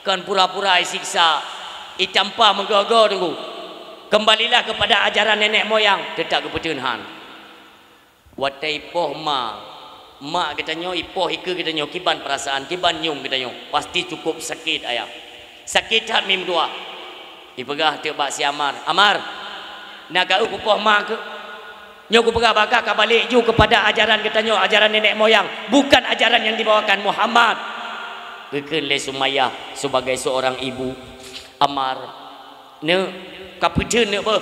Kan pura-pura siksa, itampa menggogo tunggu. Kembalilah kepada ajaran nenek moyang, tetap kepetunhan. Watai poh mak kita nyo, ipoh ike kita nyo, kiban perasaan, kiban nyum kita nyo, pasti cukup sakit ayah. Sakit hat mim dua. Ipegah tiap bak si Amar. Amar, nak kau kupoh mak ke? Nyo ku pegah bakal kau balik ju kepada ajaran kita nyo, ajaran nenek moyang, bukan ajaran yang dibawakan Muhammad. Kekenle Sumayyah sebagai seorang ibu. Amar, ne kaputen ne apa?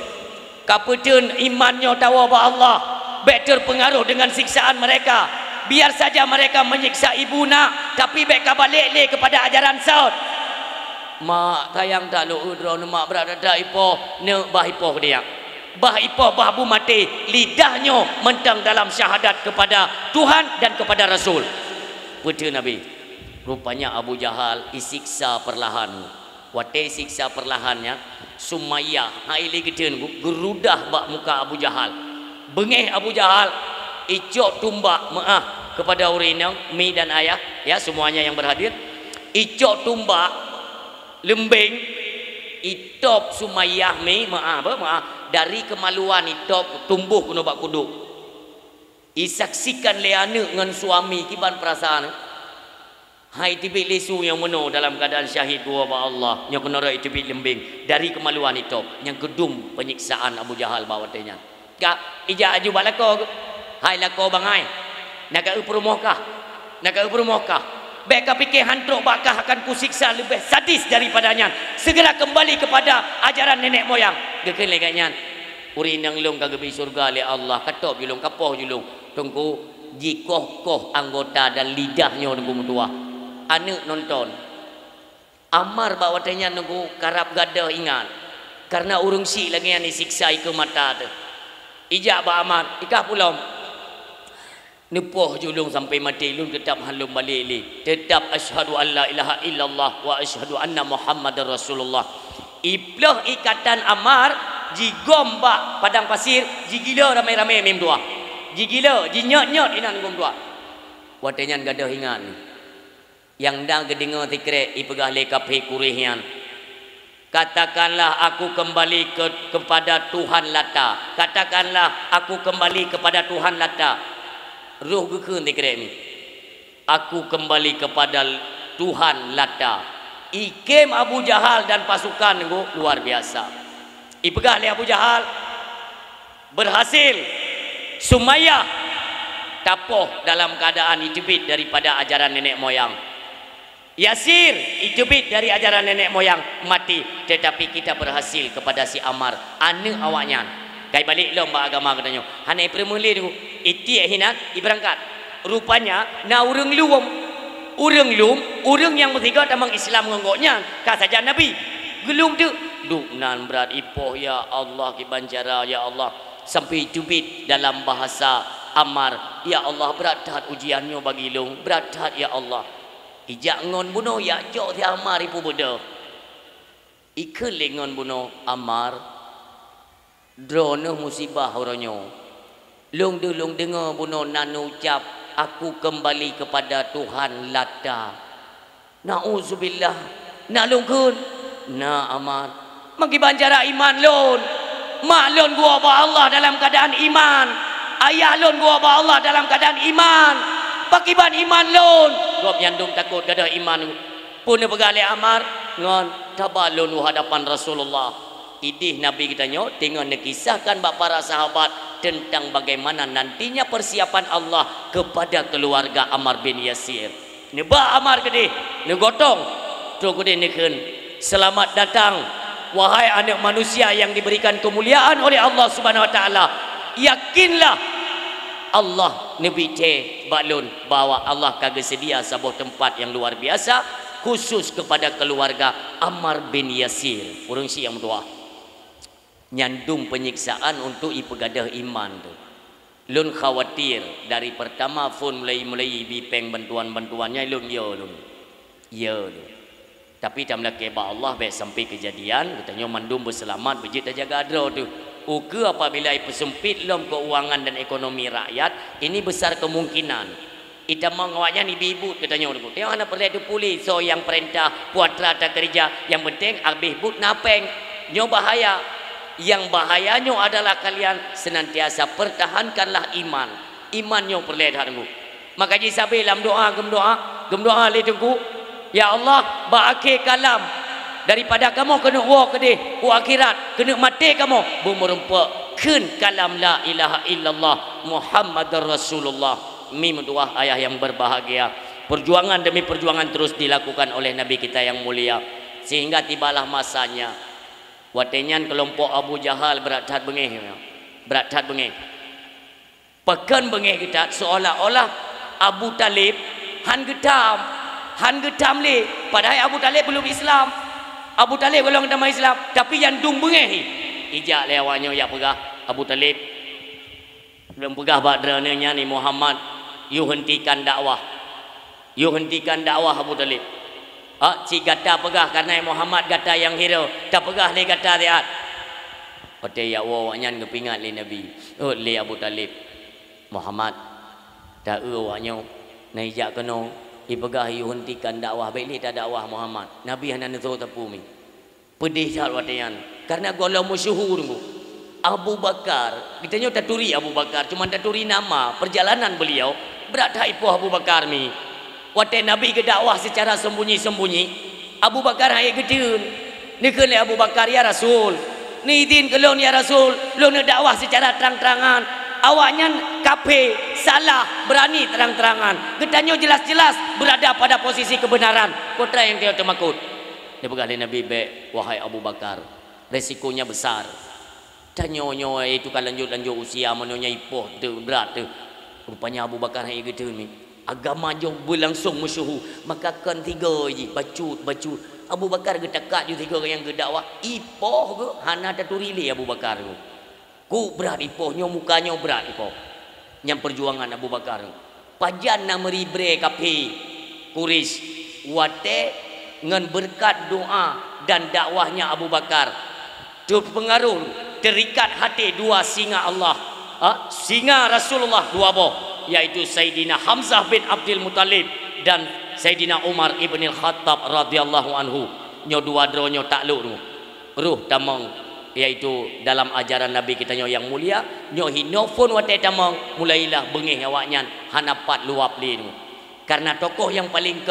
Kaputen imannya tahu apa Allah. Better pengaruh dengan siksaan mereka. Biar saja mereka menyiksa ibu nak, tapi beka balik le kepada ajaran Saud. Mak tayang tak lu udron mak berada dak ipoh ne bah ipoh dia. Bah ipoh bah bu mati lidahnya mentang dalam syahadat kepada Tuhan dan kepada Rasul. Betul Nabi. Rupanya Abu Jahal isiksa perlahan. Wate siksa perlahannya Sumayyah haile gedeun gerudah bak muka Abu Jahal. Bengeh Abu Jahal icok tumbak maaf kepada urinang mi dan ayah ya semuanya yang berhadir, icok tumbak lembing itop Sumayyah mi maaf dari kemaluan itop tumbuh kuno bak kuduk isaksikan leana dengan suami kiban perasaan hai tibik lesu yang meno dalam keadaan syahid dua ba Allah yang kena rai tibik lembing dari kemaluan itop yang kedum penyiksaan Abu Jahal bawatenya kak ija aju balako hai lako bangai nak ke perumohkah, nak ke perumohkah. Beka fikir hantruk bakah akan kusiksa lebih sadis daripadanya. Segera kembali kepada ajaran nenek moyang. Geken leganya. Uri nang long kagabi surga le Allah. Katok julung kapoh julung. Tunggu jikoh-koh anggota dan lidahnya nunggu mutua. Anak nonton. Amar bawatanya nunggu karab gada ingat. Karena urung si lagi yang disiksa iku mata tu. Ijak ba Amar, ikah pulom. Nepoh julung sampai mati lun tetap halum balik li. Tetap asyhadu an la ilaha illallah wa asyhadu anna Muhammadar Rasulullah. Iplah ikatan Amar jigombak padang pasir, jigila ramai-ramai mem dua. Jigila, jinyot-nyot inan gom dua. Watenya gadah ingat ni. Yang dah gedengar tikrek ipegah le kape kurihian. Katakanlah aku kembali kepada Tuhan Lata. Katakanlah aku kembali kepada Tuhan Lata. Roh gekun tikrek ni. Aku kembali kepada Tuhan Lata. Ikem Abu Jahal dan pasukan luar biasa. Ipegah le Abu Jahal berhasil Sumayyah tapoh dalam keadaan itubit daripada ajaran nenek moyang. Yasir itubit dari ajaran nenek moyang mati, tetapi kita berhasil kepada si Amar ane awaknya. Kai balik lomba agama katanya. Hanai permuli tu iti hinat iberangkat. Rupanya na urang lum. Urang yang bertiga tamang Islam ngongoknya ka saja Nabi. Gelum tu duk nan berat ipoh ya Allah ki banjara ya Allah sampai itubit dalam bahasa Amar, ya Allah berat tat ujiannya bagi lung, berat tat ya Allah. Ijak ngon bunuh ya jok ti Amar ipu bodoh. Ikel lengon bunuh Amar. Drone musibah oronyo. Lung dengar bunuh nan ucap aku kembali kepada Tuhan Lata. Nauzubillah. Nak lungkun. Na Amar. Magi banjara iman lon. Mak lon gua ba Allah dalam keadaan iman. Ayah lon gua ba Allah dalam keadaan iman. Pakiban iman lon. Gop nyandung takut gadah iman. Pun pegale Amar ngon tabalun hadapan Rasulullah. Idih Nabi kita nyok tengok nekisahkan bak para sahabat tentang bagaimana nantinya persiapan Allah kepada keluarga Ammar bin Yasir. Neba Ammar gede, negotong, tu gede neken. Selamat datang, wahai anak manusia yang diberikan kemuliaan oleh Allah Subhanahu Wa Taala. Yakinlah Allah Nabi te balun bahwa Allah kagak sedia sebuah tempat yang luar biasa khusus kepada keluarga Ammar bin Yasir. Urang si yang doa. Nyandung penyiksaan untuk ipegadah iman tu. Lun khawatir dari pertama phone mulai bipeng bantuan-bantuannya lun ya lun. Ya lun. Tapi tamlah keba Allah baik sampai kejadian katanya mandum berselamat bejit jaga adro tu. Uke apabila persempit lom keuangan dan ekonomi rakyat ini besar kemungkinan Itamang awaknya ni bibut katanya dulu. Tengok anak perlu ada polis. So yang perintah puatra tak kerja. Yang penting habis but napeng. Nyo bahaya. Yang bahayanya adalah kalian senantiasa pertahankanlah iman. Iman nyo perlu ada dulu. Maka ji sabi dalam doa gem doa le tengku. Ya Allah, ba akhir kalam daripada kamu kena wa kedih ku akhirat kena mati kamu bumurumpa keun kalam la ilaha illallah Muhammadar Rasulullah. Mi mendoa ayah yang berbahagia. Perjuangan demi perjuangan terus dilakukan oleh Nabi kita yang mulia sehingga tibalah masanya watenyan kelompok Abu Jahal berat bengih. Pekan bengih kita seolah-olah Abu Talib han getam le padahal Abu Talib belum Islam. Abu Talib kalau nama Islam tapi yang dung bengih ijak lewatnya ya pegah Abu Talib belum pegah badranya ni Muhammad you hentikan dakwah Abu Talib. Si gata pegah karena Muhammad gata yang hero tak pegah le gata lihat pada ya awaknya ngepingat le Nabi le Abu Talib Muhammad tak awaknya naijak kena ipegah you hentikan dakwah baik le tak dakwah Muhammad Nabi hana nezo tepu mi pedih sal watian karena golau masyhur tu Abu Bakar ditanya taturi Abu Bakar cuma taturi nama perjalanan beliau berat haipoh Abu Bakar mi wate Nabi ke dakwah secara sembunyi-sembunyi Abu Bakar hai gedeun ni ke Abu Bakar ya Rasul ni izin kelon ya Rasul lu nak dakwah secara terang-terangan awaknya kafir salah berani terang-terangan getanyo jelas-jelas berada pada posisi kebenaran kota yang dia termakut dia pegang Nabi baik wahai Abu Bakar resikonya besar tanyo-nyo itu kan lanjut usia manonya ipoh tu berat tu rupanya Abu Bakar hai gedeun ni agama jauh berlangsung masyhur maka kan tiga je bacut Abu Bakar getakat je tiga yang gedakwah ipoh ke hana taturi le Abu Bakar tu ku berat ipohnya mukanya berat ipoh yang perjuangan Abu Bakar pajan nak meribre kapi Quraisy wate ngan berkat doa dan dakwahnya Abu Bakar terpengaruh terikat hati dua singa Allah singa Rasulullah dua boh yaitu Sayyidina Hamzah bin Abdul Muttalib dan Sayyidina Umar ibn al-Khattab radhiyallahu anhu nyo dua dronyo takluk tu ruh tamang yaitu dalam ajaran Nabi kita yang mulia nyo hinofon wate tamang mulailah bengih awaknya hanapat luap li tu karena tokoh yang paling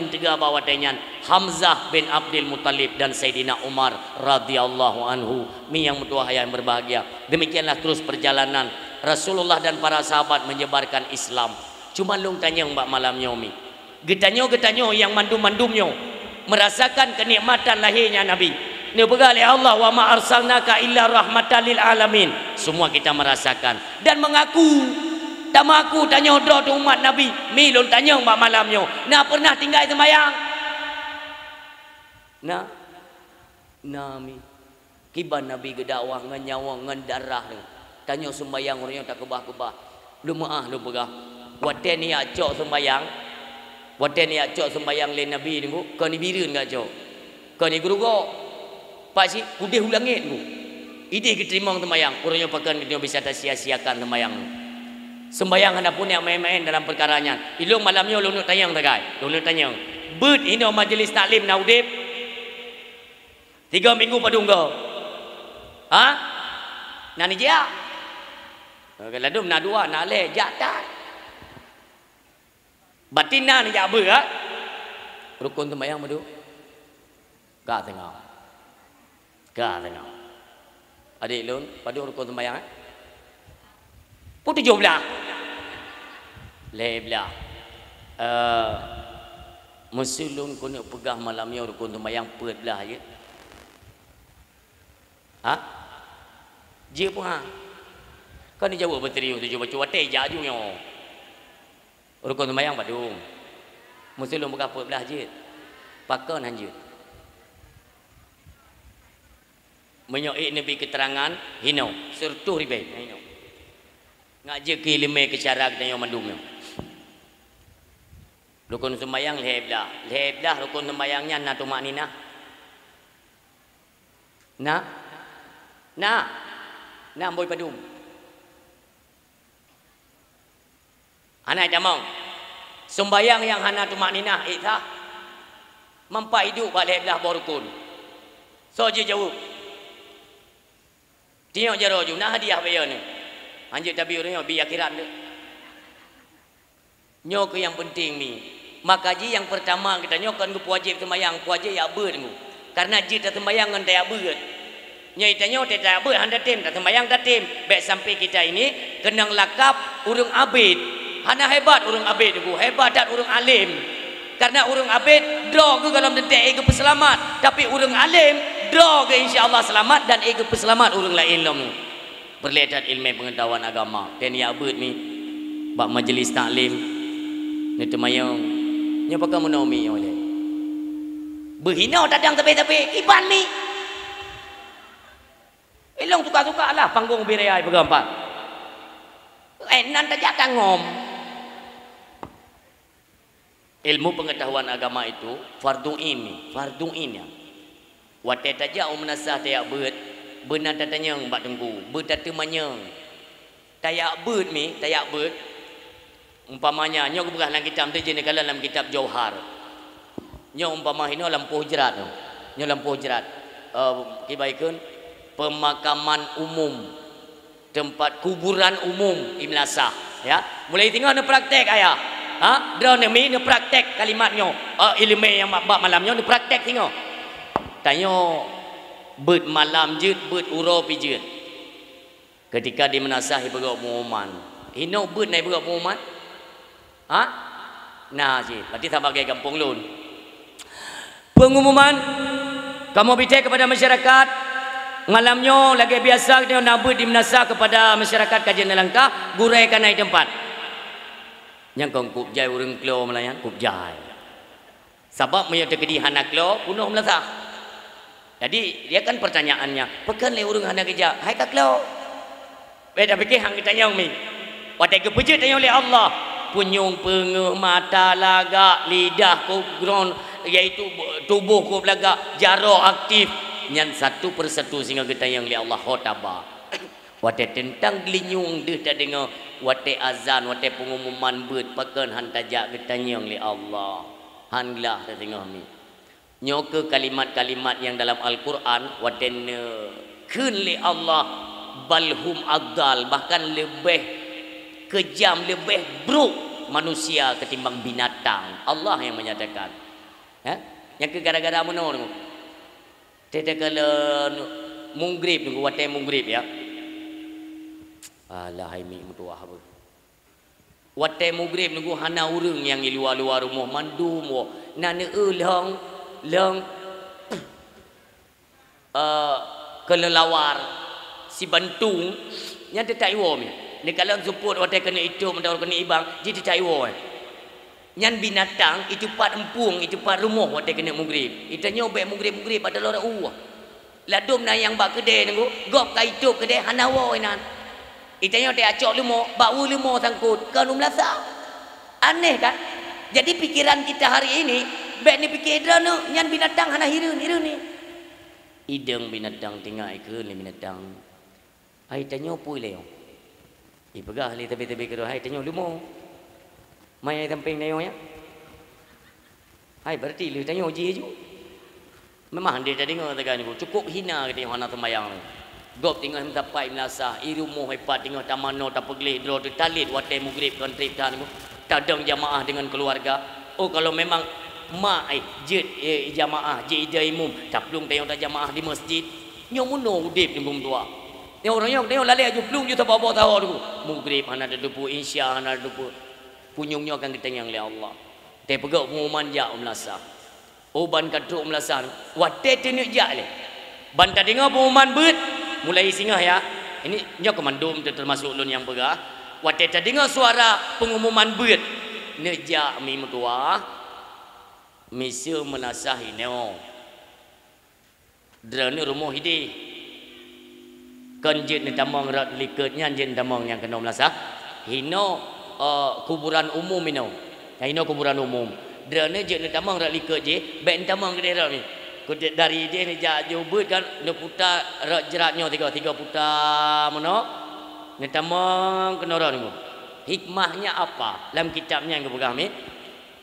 tegar bawatannya Hamzah bin Abdul Muttalib dan Sayyidina Umar radhiyallahu anhu mi yang mutua yang berbahagia. Demikianlah terus perjalanan Rasulullah dan para sahabat menyebarkan Islam. Cuma long tanya mbak malam nyomi getanyo yang mandum-mandumnya merasakan kenikmatan lahirnya Nabi ni begali Allah wa ma arsalnaka illa rahmatan lil alamin semua kita merasakan dan mengaku tak mengaku tanya doa tu umat Nabi mi long tanya mbak malamnya nak pernah tinggal sembahyang nah mi kiban Nabi gedakwah ngan nyawa ngan darah ni tanya sembahyang orangnya tak kebah-kebah lu maah lu pegah waten ni acok sembahyang le Nabi ni kau ni bireun gak acok kau ni guru pak si kudih ulangit tu ide keterima sembahyang orangnya pakan dia bisa tak sia-siakan sembahyang anda pun yang main-main dalam perkaranya ilung malamnya lu nak tayang tagai lu nak tanyang bet ini majlis taklim naudib 3 minggu padung kau nani dia kalau dum na dua na le jatan batina ni jak ber rukun sembahyang madu ka tengok adik lun padu rukun sembahyang putih 17 le belah musulun ko nak pegah malamnya rukun sembahyang peut belah je je pun kau ni jawab berteriuk tu cuba watai jajunya rukun sembahyang padung musulun buka peut belah je pakon hanjut menyoi Nabi keterangan hino sertuh ribai hino ngaje ke lima ke cara kita yang mandumnya rukun sembahyang leheblah rukun sembahyangnya na tumak nina na boy padum anak jamong Sembayang yang hana tumak ninah itah. Mampai hidup balik belah borukun. So je jauh. Tengok jaro ju nah hadiah bayar ni. Anjir tabi orang bi akhirat dia. Nyo ke yang penting ni. Maka ji yang pertama kita nyokan ku wajib sembayang, wajib ya beut ku. Karena ji tak sembayang ngan tak beut. Nyai tanyo tak beut handa tim tak sembayang tak tim. Baik sampai kita ini kenang lakap urang abid. Hana hebat urang abid ku, hebat dat urang alim. Karena urang abid draw ke dalam detik ke peselamat, tapi urang alim draw ke insyaallah selamat dan ego peselamat urang la ilmu. Berledat ilmu pengetahuan agama. Dan ya abid ni bab majlis taklim ni temayang. Nya pakai menaumi oleh. Berhina dadang tepi-tepi iban mi. Elong suka-suka lah panggung birayai bergambar. Nan tajak kangom. Ilmu pengetahuan agama itu fardu ini, fardu ini. Watai tajak menasah tayak beut, benar tatanya mbak tengku, beut tata manyang. Tayak beut mi, tayak beut. Umpamanya nyo keberah dalam kitab tu jenis kalau dalam kitab Jauhar. Nyo umpama hino lampu hujrat tu. Nyo lampu hujrat. Kibaikun pemakaman umum. Tempat kuburan umum Imlasah, ya. Mulai tengok ni praktek ayah. Ha? Drone ni praktek kalimatnya. Ilmu yang bab malamnya ni praktek tengok. Tanya beut malam jeut, beut uro pi jeut. Ketika di menasahi berok pengumuman. Hino beut naik berok pengumuman. Ha? Nah, ji, berarti sebagai kampung lun. Pengumuman kamu bincang kepada masyarakat malamnya lagi biasa kita nabut di menasah kepada masyarakat kajian langkah guraikan naik tempat. Yang kau kubjai urang klo melayan kubjai. Sebab menyata kedi hanak klo punuh melasah. Jadi dia kan pertanyaannya, pekan le urang hanak kerja, hai ka klo. Beda fikir hang kita nyong mi. Watai ke pejut tanya oleh Allah. Punyung pengeh mata lagak lidah ku gron iaitu tubuh ku belagak jaro aktif nyan satu persatu sehingga kita yang li Allah khotaba. Watai tentang gelinyung deh tak dengar watai azan watai pengumuman beut pakan han tajak kita yang li Allah. Hanlah tak dengar mi. Nyoke kalimat-kalimat yang dalam Al-Quran watai keun li Allah balhum adal bahkan lebih kejam lebih buruk manusia ketimbang binatang. Allah yang menyatakan. Ya? Yang ke gara-gara mana tu? Tete kala munggrib tu watai munggrib ya. Alah hai mi mutuah apa. Watai munggrib tu hana urang yang di luar-luar rumah mandum wo. Nana long kelelawar si bantung nya tetai wo mi. Ni kalau support watai kena itu mendaur kena ibang jadi tetai wo. Nyan binatang itu pat empung itu pat rumah watai kena munggrib. Itanya obek munggrib pada lora ladum na yang bak kedai nunggu gop ka itu kedai hanawa inan. Itanya dia acok lumo, bau lumo sangkut kan melasa. Aneh kan? Jadi pikiran kita hari ini bek ni pikir drone nyan binatang hana hirun ni. Ideng binatang tinggal ke ni binatang. Ai tanya pui leo. Pegah li tepi-tepi ke hai tanya lumo. Mai tamping nayo ya. Hai berarti lu tanya uji ju. Memang dia tadi dengar tekan ni cukup hina ke tengok anak sembayang ni. Gop tinggal minta pai melasah, irumo hebat tengok tamano tak peglih dro tu talit watai mugrib kontrip tan ni. Tadang jamaah dengan keluarga. Oh kalau memang mak jid jamaah jid imum taplung tengok tak jamaah di masjid. Nyo muno udip ni bum tua. Tengok orang yang tengok lalai aju plung ju tak bawa tahu tu. Mugrib hana ada dupu insya hana ada dupu. Punyungnya akan ditanyang oleh Allah. Te pegak pengumuman jak melasah. Oh ban kaduk melasah. Watai tenuk jak le. Ban tak dengar pengumuman beut mulai singgah ya. Ini nyo komandum termasuk lun yang pegah. Watai tak dengar suara pengumuman beut. Nejak mi mutua. Misi menasah ineo. Drone rumah hidi. Kan jin ni tamang rat likatnya jin tamang yang kena melasah. Hino kuburan umum ino. Hino kuburan umum. Drone jin ni tamang rat likat je, ben tamang ke daerah ni. Dari dia ni jak jubut kan dia putar rak jeratnya tiga putar mana. Ni tamang kena orang ni. Hikmahnya apa? Dalam kitabnya yang kepegang ni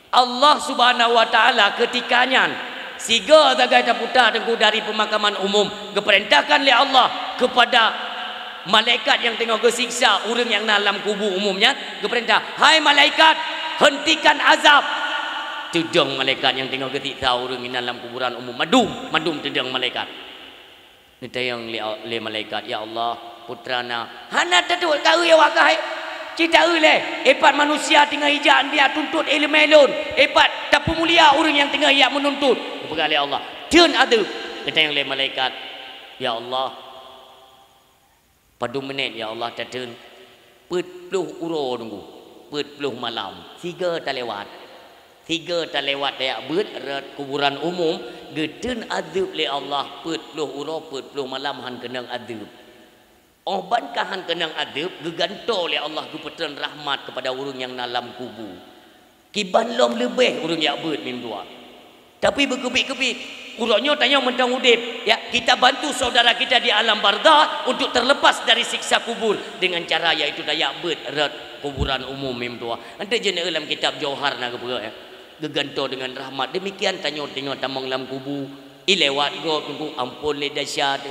Allah Subhanahu wa taala ketikanya siga zagai taputar tengku dari pemakaman umum diperintahkan oleh Allah kepada malaikat yang tengah gesiksa orang yang dalam kubur umumnya, diperintah, hai malaikat, hentikan azab. Tudung malaikat yang tengah gesiksa orang yang dalam kuburan umum, madum tudung malaikat. Ditayang le malaikat, ya Allah, putrana hana tatu kau ya wakai kita le epat manusia tinggal hijab dia tuntut ilmu elon epat tapi mulia orang yang tinggal ia menuntut kepada Allah turn ada ditayang le malaikat, ya Allah, pada menit ya Allah datang 40 uro nunggu 40 malam 3 tak lewat dia berat kuburan umum geden adab le Allah 40 uro 40 malam han kenang adab oban kahan kenang adab geganto le Allah gupetan rahmat kepada orang yang dalam kubur kiban lom lebih orang yang berat mim dua tapi berkebik-kebik urutnya tanya mentang udip ya, kita bantu saudara kita di alam barzah untuk terlepas dari siksa kubur dengan cara iaitu daya berat kuburan umum mim dua anda jenak dalam kitab Jauhar nak ya geganto dengan rahmat demikian tanya tengok tamang dalam kubur ilewat go tunggu ampun le dahsyat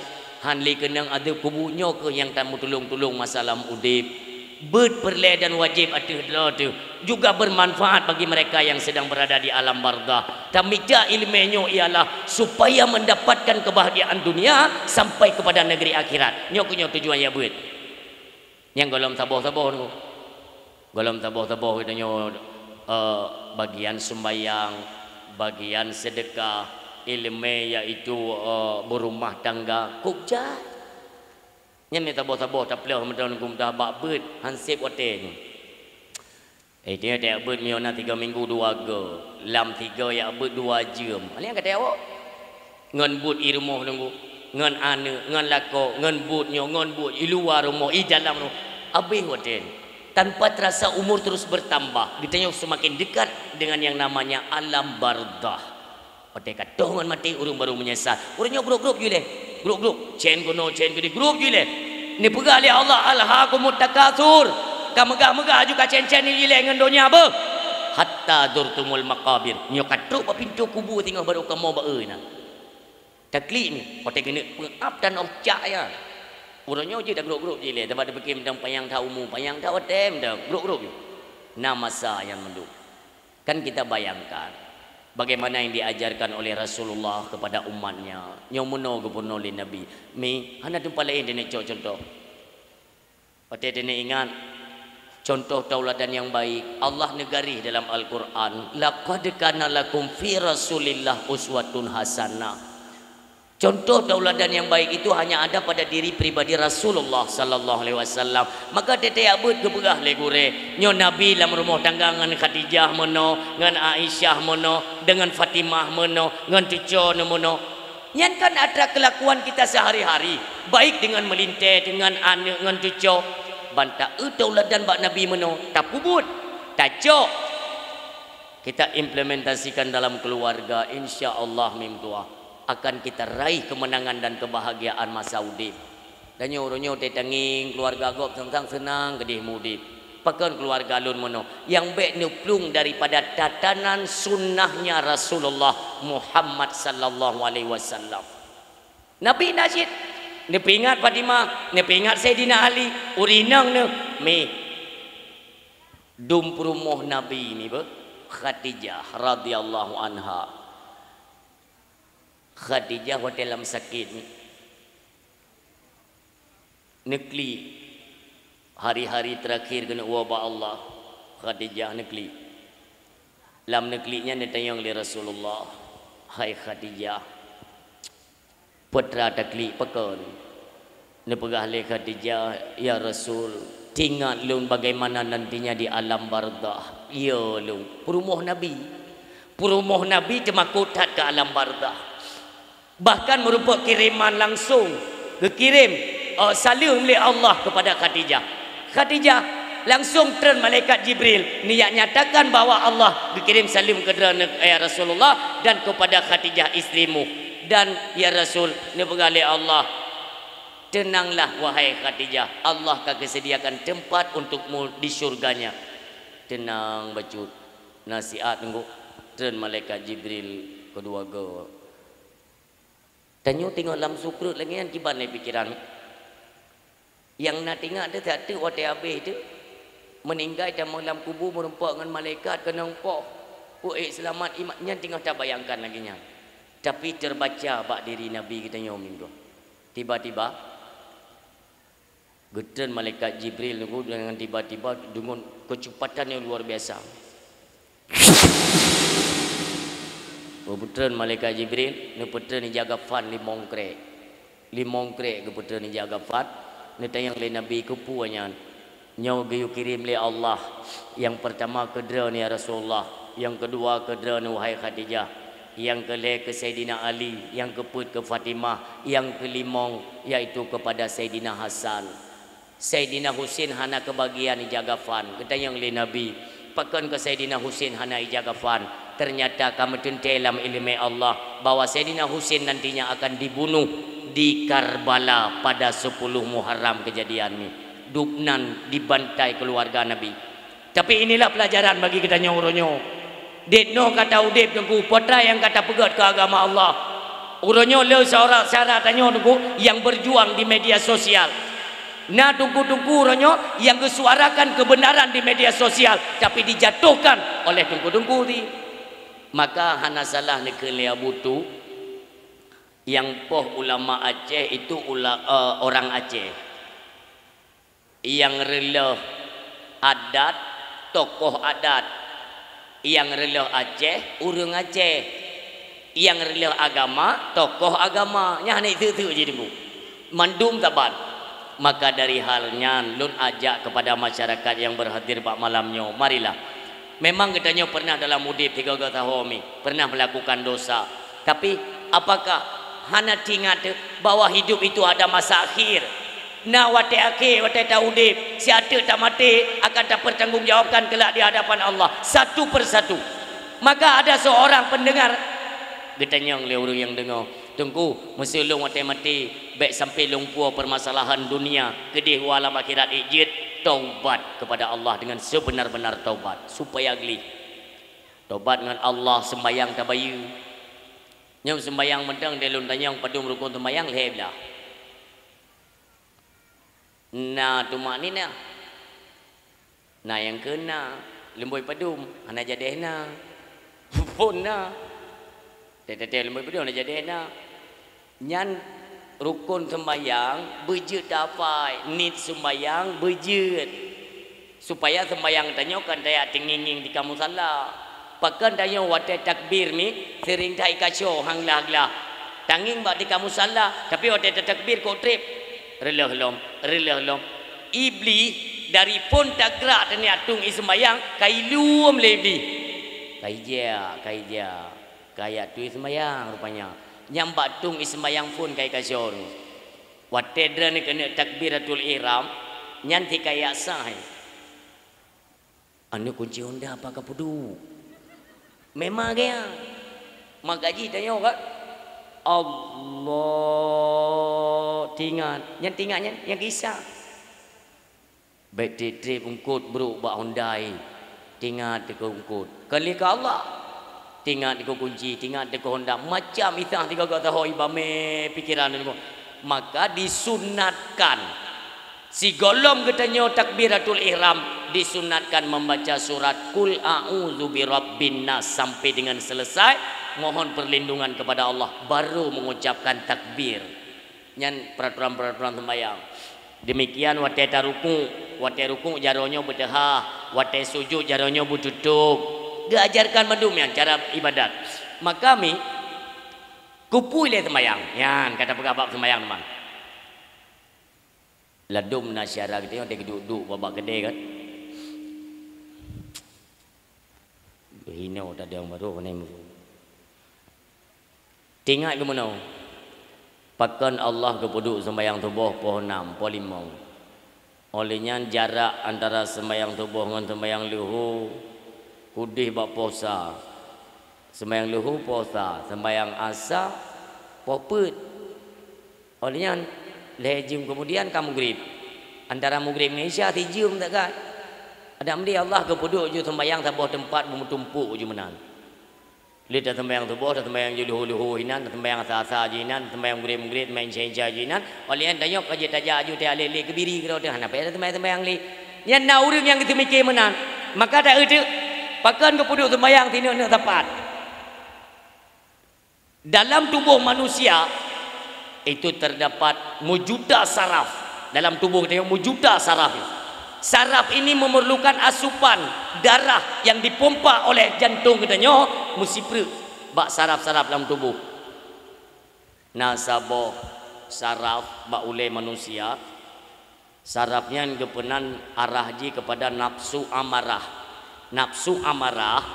han le kenang ada kuburnya ke yang tamu tolong masalah udip berperle dan wajib ada tu juga bermanfaat bagi mereka yang sedang berada di alam barzah. Tamika ilmunya ialah supaya mendapatkan kebahagiaan dunia sampai kepada negeri akhirat. Nyokunya tujuan ya buat. Yang golom saboh-saboh tu. Golom saboh-saboh itu bagian sembahyang, bagian sedekah, ilmu iaitu berumah tangga. Kukjat. Nya minta saboh-saboh tak pelih mendan kum dah bak beut hansip hotel. Dia tak beut miona 3 minggu 2 ge. Lam 3 ya beut 2 jam. Ani kata awak. Ngan but i rumah nunggu. Ngan ane, ngan lako, ngan butnya, ngan but i luar rumah, i dalam rumah. Habis hotel. Tanpa terasa umur terus bertambah. Ditanya semakin dekat dengan yang namanya alam barzah. Hotel kata ngan mati urung baru menyesal. Urungnya grup-grup je leh. Grup chain kono chain kini grup jule ni pegang oleh Allah alhaqumut takatsur ka megah-megah juga chain ni jile ngan dunia apa hatta zurtumul maqabir nyo katruk pintu kubur tengah baru kamu baeuna taklik ni hotel kena pengap dan ocak ya urangnya je dah grup jile tempat bikin tentang payang tahu umum payang tahu tem dah grup nama masa yang menduk kan kita bayangkan bagaimana yang diajarkan oleh Rasulullah kepada umatnya. Nyomono gubernur oleh Nabi. Mi, hana tempat lain dia contoh. Pada dia ingat contoh tauladan yang baik. Allah negari dalam Al-Quran. Laqad kana lakum fi Rasulillah uswatun hasanah. Contoh tauladan yang baik itu hanya ada pada diri pribadi Rasulullah sallallahu alaihi wasallam. Maka tete abut gebegah le gure. Nyo Nabi dalam rumah tangga dengan Khadijah mono, dengan Aisyah mono, dengan Fatimah mono, dengan cucu mono. Yang kan ada kelakuan kita sehari-hari, baik dengan melintai dengan anak dengan cucu. Banta tauladan bak Nabi mono, tak pubut, tak cok. Kita implementasikan dalam keluarga, insya-Allah mim tua. Akan kita raih kemenangan dan kebahagiaan masa udip. Dan nyo tetanging keluarga gop senang gedih mudip. Pakan keluarga lun mono yang baik nuplung daripada tatanan sunnahnya Rasulullah Muhammad sallallahu alaihi wasallam. Nabi Najid ni pingat Fatimah, ni pingat Sayyidina Ali, urinang ne me dum rumah Nabi ni be Khadijah radhiyallahu anha. Khadijah hotel dalam sakit nekli hari-hari terakhir kena wabak Allah. Khadijah nekli lam neklinya ditanyang oleh Rasulullah, hai Khadijah putra takli pekan ne pegah le Khadijah, ya Rasul tingat lun bagaimana nantinya di alam barzah. Ya lun perumah Nabi termakut ke alam barzah. Bahkan merupakan kiriman langsung dikirim salam oleh Allah kepada Khadijah. Khadijah langsung turun malaikat Jibril niat nyatakan bahwa Allah dikirim salam kepada ya Rasulullah dan kepada Khadijah istrimu. Dan ya Rasul ni bergalih Allah, tenanglah wahai Khadijah, Allah akan sediakan tempat untukmu di syurganya. Tenang bacut. nasihat tunggu dan malaikat Jibril kedua go. Tanyo tengok dalam sukrut lagi kan kiban ni pikiran. Yang nak tengok dia tak ada waktu habis tu. Meninggal dan dalam kubur merempak dengan malaikat kena engkau. Selamat imannya tengok tak bayangkan lagi nya. Tapi terbaca bak diri Nabi kita nyom minggu. Tiba-tiba getan malaikat Jibril nunggu dengan tiba-tiba dengan kecepatan yang luar biasa. Keputusan malaikat Jibril, ni putra ni jaga fan limong krek keputusan ni jaga fan. Ni tayang le Nabi kepuanya. Nyau gayu kirim le Allah. Yang pertama kedra ni ya Rasulullah, yang kedua kedra ni wahai Khadijah, yang kelima ke Sayyidina Ali, yang keput ke Fatimah, yang kelimong yaitu kepada Sayyidina Hasan. Sayyidina Husin hana kebagian jaga fan. Kita yang le Nabi, pakan ke Sayyidina Husin hana jaga fan. Ternyata kami tentu dalam ilmu Allah bahwa Sayyidina Husin nantinya akan dibunuh di Karbala pada 10 Muharram kejadian ini. Dubnan dibantai keluarga Nabi. Tapi inilah pelajaran bagi kita nyoronyo. Detno kata udip nunggu putra yang kata pegat ke agama Allah. Uronyo le seorang syarat tanyo nunggu yang berjuang di media sosial. Nah tunggu-tunggu uronyo yang kesuarakan kebenaran di media sosial tapi dijatuhkan oleh tunggu-tunggu di. Maka hana salah ni kelia butu yang poh ulama Aceh itu orang Aceh yang rela adat tokoh adat, yang rela Aceh urang Aceh, yang rela agama tokoh agama nya ni itu je dulu mandum taban. Maka dari halnya lun ajak kepada masyarakat yang berhadir pak malamnya, marilah. Memang katanya pernah dalam mudib 3 tahun ni pernah melakukan dosa, tapi apakah hana ingat bahwa hidup itu ada masa akhir. Nah wate akhir wate taudib si ada tak mati akan tak bertanggungjawabkan kelak di hadapan Allah satu persatu. Maka ada seorang pendengar katanya orang yang dengar, tunggu mesti long wate mati baik sampai lumpuh permasalahan dunia kedih walam akhirat ijid. Taubat kepada Allah dengan sebenar-benar taubat supaya geli. Taubat dengan Allah sembayang tabayu. Nyam sembayang mentang dia lun tanya padum rukun sembayang leblah. Nah tumak ni nah. Nah yang kena lemboi padum ana jadehna. Pun nah. Tete lemboi padum ana jadehna. Nyan rukun sembayang bejut dapai nit sembayang bejut supaya sembayang tanyo kan daya tinginging di kamu salah pakan dayo wate takbir ni sering dai kaco hanglah tanging bak di kamu salah tapi wate takbir ko trip releh lom ibli dari pun tak gerak tani atung sembayang kailum lebli kaija kayak tu sembayang rupanya nyambat tung ismayang pun kay kasyon watedra ni kena takbiratul ihram nyanti kaya sah anu kunci Honda apa kapudu memang kaya magaji tanyo kan Allah tingat yang kisah baik trip ungkut bro bak Hondai tingat ke ungkut kali ke Allah tinggal di kunci, tinggal di Honda macam itah 3 tahun ibame pikiran ni. Maka disunatkan si golom katanya takbiratul ihram disunatkan membaca surat Qul a'udzu birabbin nas sampai dengan selesai mohon perlindungan kepada Allah baru mengucapkan takbir. Nyan peraturan-peraturan sembahyang. Demikian wate ruku jaronyo berdehah, wate sujud jaronyo bertutup. Diajarkan madum yang cara ibadat. Maka kami kupui le sembayang. Yan kata pegabak sembayang teman. Ladum nasyara kita yang duduk babak gede kan. Hina tadi yang baru ni. Tinggal ke mana? Pakan Allah kepuduk sembayang tubuh pohon 6, pohon 5. Olehnya jarak antara sembayang tubuh dengan sembayang luhur kudih bak puasa. Sembayang luhur puasa, sembayang asa popet. Olehnya lejim kemudian kamu grip. Antara maghrib Malaysia tijum tak kan? Ada amdi Allah ke puduk je sembahyang sebuah tempat bertumpuk je menan. Lihat sembahyang tubuh, sembahyang je luhu-luhu inan, sembahyang asa-asa je inan, sembahyang grid-grid main cia-cia je inan. Oleh yang tanya kerja tajak je teh alih kebiri ke dah nak payah sembahyang li. Yang nak urang yang kita mikir menan. Maka tak ada pakan ke puduk sembahyang tino nak tepat. Dalam tubuh manusia itu terdapat mujuda saraf. Dalam tubuh kita mujuda saraf. Saraf ini memerlukan asupan darah yang dipompa oleh jantung katanya mesti perut bak saraf-saraf dalam tubuh. Nasabah saraf bak oleh manusia sarafnya kepenan arah ji kepada nafsu amarah. Nafsu amarah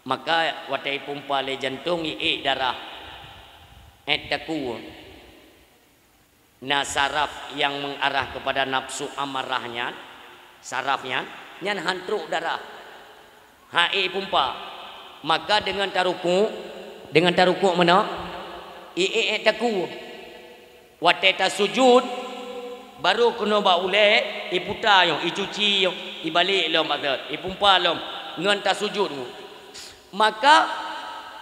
maka watai pompa oleh jantung darah taku. Nah saraf yang mengarah kepada nafsu amarahnya sarafnya nyan hantruk darah hae pumpa maka dengan taruku mana taku wateta sujud baru kena ba ule iputa yo icuci yo ibalik lom maksud ipumpa lom ngan ta sujud maka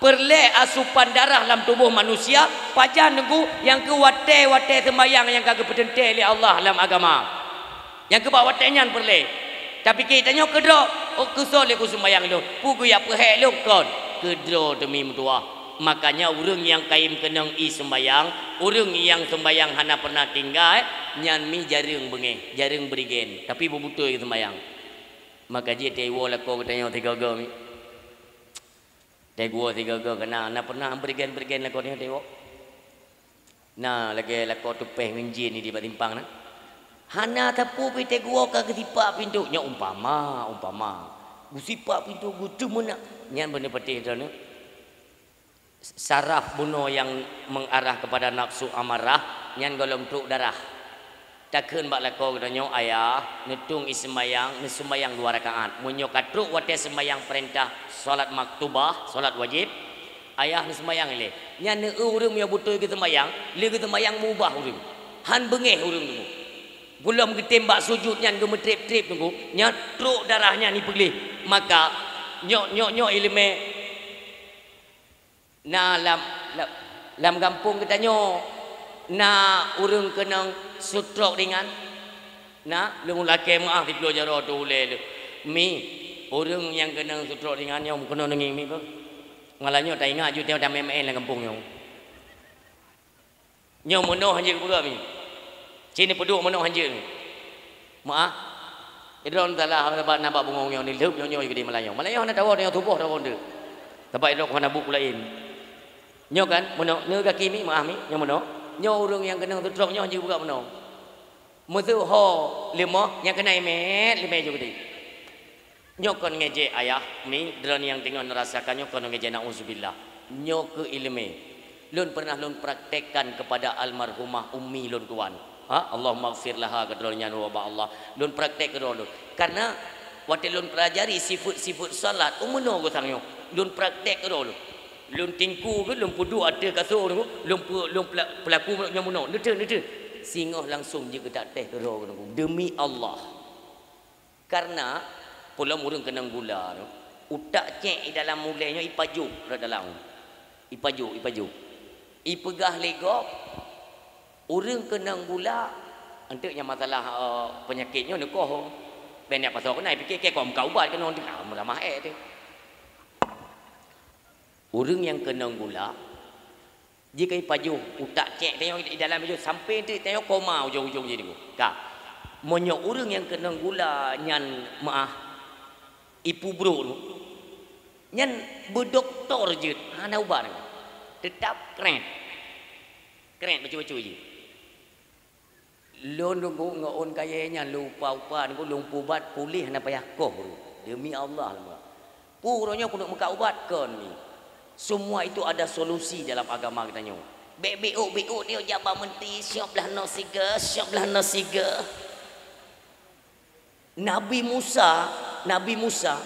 perle asupan darah dalam tubuh manusia pajan nunggu yang ke wate sembayang yang kagak bertentai oleh Allah dalam agama yang ke bawa tenyan perle tapi kita tanya kedro kusol le sembayang lu pugu ya perhek lu kon kedro demi mutua makanya urang yang kaim kenang i sembayang urang yang sembayang hana pernah tinggal nyan mi jaring bengeh jaring berigen tapi bebutul sembayang maka dia tewo la ko tanya tiga mi gua tiga kena nak pernah berikan lah kau tengok nah lagi lakau tupeh minjin ni di batimpang nah hana tapu pite gua ka ketipak pintu nya umpama gusipak pintu gutu mana nyan benda peti tu saraf bunuh yang mengarah kepada nafsu amarah nyan golong truk darah takkan bak lakau katanya ayah netung ismayang nesumayang 2 rakaat munyo katruk wate sembayang perintah solat maktubah solat wajib ayah nesumayang le nya ne urang yang betul ke sembayang le ke sembayang mubah urang han bengeh urang tu belum ketembak sujud nyan gemetrip-trip tu nya truk darahnya ni pergi maka nyok ilmu na lam kampung katanya na urang kenang sutrok dengan na lu laki maaf di keluar jaro tu le mi orang yang kena sutrok dengan yang kena nenging mi apa ngalanyo tak ingat ju tengok damai main lah kampung nyong mono hanje ke pura mi sini peduk mono hanje maaf idron talah sebab nampak bungong yang ni leup nyo ke di Melayu nak tahu dengan tubuh tahu dia tempat idok kena buku lain nyo kan mono ne kaki mi maaf mi nyong mono nyo urang yang kena sutrok nyo hanje buka mono musuh ho lima yang kena emet lima juga di nyokon ngeje ayah mi dran yang tengok merasakan nyokon ngeje nauzubillah nyok ke ilmu lun pernah lun praktekkan kepada almarhumah ummi lun tuan Allahumma ighfir laha kadronya wa Allah lun praktek kedro karena waktu lun pelajari sifat salat umno go sangyo lun praktek kedro lun tingku ke lun pudu ada kasur lun pelaku nyamuno nete singoh langsung je kedak teh kedro demi Allah karena pula murung kena gula tu utak cek dalam mulainya ipaju dalam ipaju ipegah legok orang kena gula enteknya masalah penyakitnya nekoh banyak pasal kena fikir ke kau ubat kena orang ramah tu orang yang kena gula jika ipaju utak cek tengok di dalam baju sampai tengok koma ujung-ujung je ni kak monyo orang yang kena gula nyan maah ipu bro tu nyan berdoktor je hana ubat tetap keren baca-baca je lon nunggu ngaon kayanya lupa nunggu lumpu ubat pulih hana payah koh demi Allah puronya kudu muka ubat kan ni semua itu ada solusi dalam agama katanya BO dia jabah menti siap belah nasiga Nabi Musa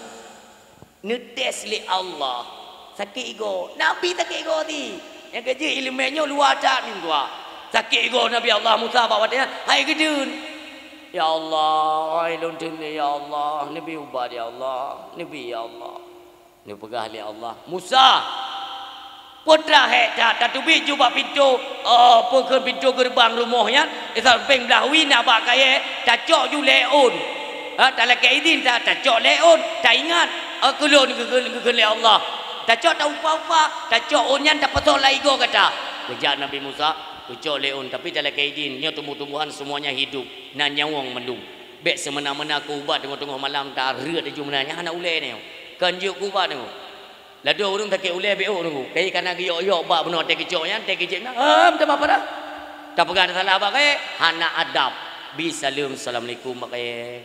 netes li Allah sakit ego Nabi tak ego ti yang kerja ilmunya luar tak ni tua sakit ego Nabi Allah Musa bawa dia hai gedun Ya Allah, ilun tuli ya Allah, Nabi ubat ya Allah, Nabi ya Allah. Ni pegah li Allah. Musa putra hekta tatubi juba pintu apa ke pintu gerbang rumahnya isal peng dahwi nak bak kaya tak cok ju leon tak lek izin tak cok leon tak ingat kulun ke Allah tak cok tak upa-upa tak cok onyan tak pasal laigo kata kejak Nabi Musa cok leon tapi tak lek izin nya tumbuh-tumbuhan semuanya hidup nan nyawang mendung bek semena-mena ku ubat tengah-tengah malam tak reut ju menanya anak ulai ni kan juk ku ubat tengok lalu orang tak kira ulai beo nunggu. Kaya kana giyok-yok bak benar tak kecoknya, tak kecoknya. Tak apa dah. Tak pegang salah apa kaya. Hana adab. Bisalam assalamualaikum kaya.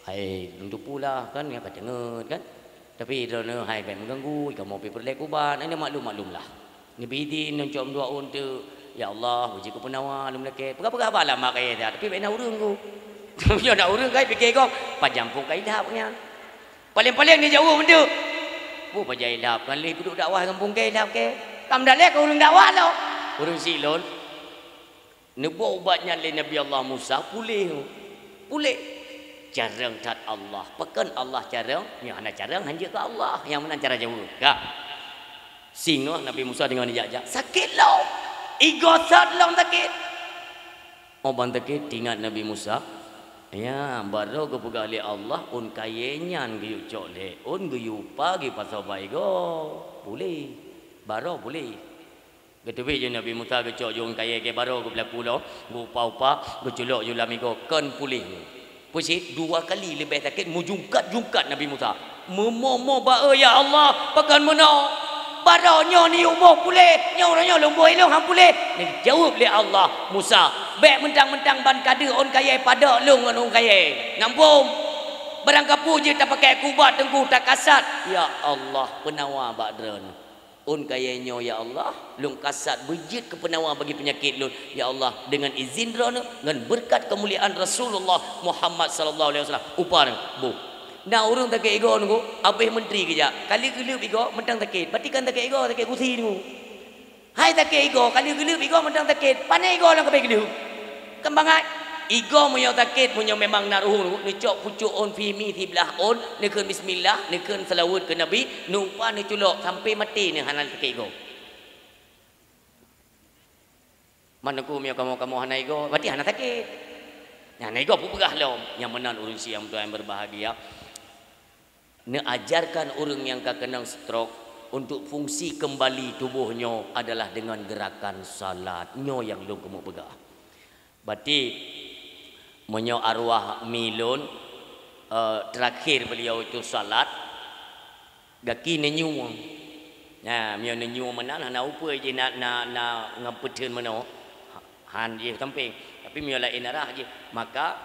Hai, untuk pula kan ya kata nget kan. Tapi drone hai ben mengganggu, kamu pergi perlek uban. Ini maklum lah. Ni bidin nak cok dua untuk ya Allah, uji ku penawa lum leke. Pegah-pegah balam kaya dah. Tapi ben nak urang ku. Yo nak urang kaya fikir kau. Pajampung kaya dah punya. Paling-paling ni jauh benda. Oh pajai lap kan leh duduk dakwah kampung ke lap ke. Kam dah leh kau urang dakwah lo. Urang silon. Nebuat ubatnya le Nabi Allah Musa pulih. Pulih. Jarang tat Allah. Pekan Allah jarang. Yang ana jarang hanya ke Allah. Yang mana cara jauh. Ka. Singa Nabi Musa dengan dijak-jak. Sakit lo. Ego sat long sakit. Oban sakit ingat Nabi Musa. Ya, baru ke pegali Allah un kayenyan giyu cok le, un giyu pagi pasal baik go, boleh, baru boleh. Ketubi je Nabi Musa ke cok jong kaye ke baru ke berlaku lo, go upa go culok julam go kan pulih. Pusit dua kali lebih sakit, mujungkat Nabi Musa. Memomo ba ya Allah, pakan mana? Baru nyo ni umur pulih, nyo lumbuh ilung hang pulih. Ni jawab le Allah Musa. Bek mentang-mentang ban kada on kaya pada lung on kaya. Ngampung. Barang kapu je tak pakai kubat tengku tak kasat. Ya Allah penawa bakdran. On kaya nyo ya Allah, lung kasat bejit ke penawa bagi penyakit lun. Ya Allah dengan izin drone dengan berkat kemuliaan Rasulullah Muhammad sallallahu alaihi wasallam. Upar bu. Nah orang tak kaya ego nunggu, habis menteri kejap. Kali gelap ego mentang takit. Batikan tak kaya ego tak kaya kursi nunggu. Hai tak kaya ego, kali gelap ego mentang takit. Panai ego lang kaya gelap. Kembangat. Ego punya takit punya memang naruh nunggu. Nicok pucuk on fimi tiblah on. Nekun bismillah, nekun salawat ke Nabi. Numpa ni culok sampai mati ni hanal tak kaya ego. Mana ku punya kamu hanal ego. Berarti hanal takit. Hanal ego pun pegah lom. Yang menang urun siang tuan yang berbahagia. Ajarkan orang yang kena stroke untuk fungsi kembali tubuhnya adalah dengan gerakan salat nyo yang lu kamu pegang. Berarti menyo arwah milun terakhir beliau itu salat gaki nenyuang. Nah, mio nenyuang mana nak upa je nak ngapeteun mana han je samping. Tapi mio lain arah je. Maka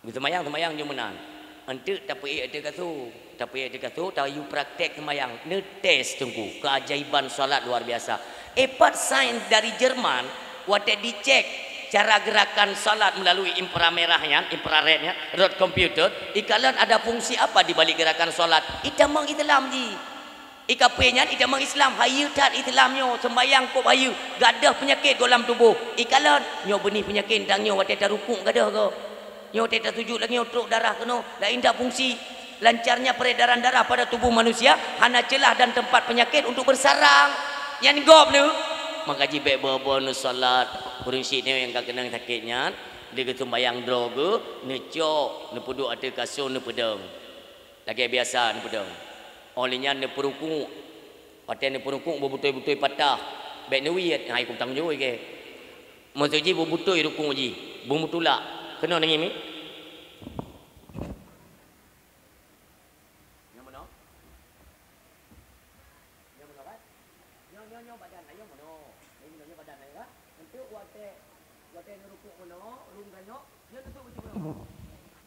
semayang je menang. Ente tapi ada kata tahu praktek semayang ne tes tunggu keajaiban salat luar biasa. Epat sains dari Jerman waktu dicek cara gerakan salat melalui infrarednya road computer ikalan ada fungsi apa di balik gerakan salat itamang Islam ji ikapenya itamang Islam hayu tat Islamnya sembayang kok hayu gadah penyakit dalam tubuh ikalan nyo benih penyakit tang nyo waktu rukuk gadah ke nyo tak sujud lagi otrok darah kena lain dah fungsi lancarnya peredaran darah pada tubuh manusia hana celah dan tempat penyakit untuk bersarang yang gop ni maka jibek berbon salat prinsip ni yang kena sakitnya dia kata bayang droga necok ne puduk ada kasur ne pedang lagi biasa ne pedang olehnya ne perukuk paten ne perukuk berbutui-butui patah bek ne wi hai ku tanggung jawab ke maksud ji berbutui rukuk ji bermutulak kena dengan ni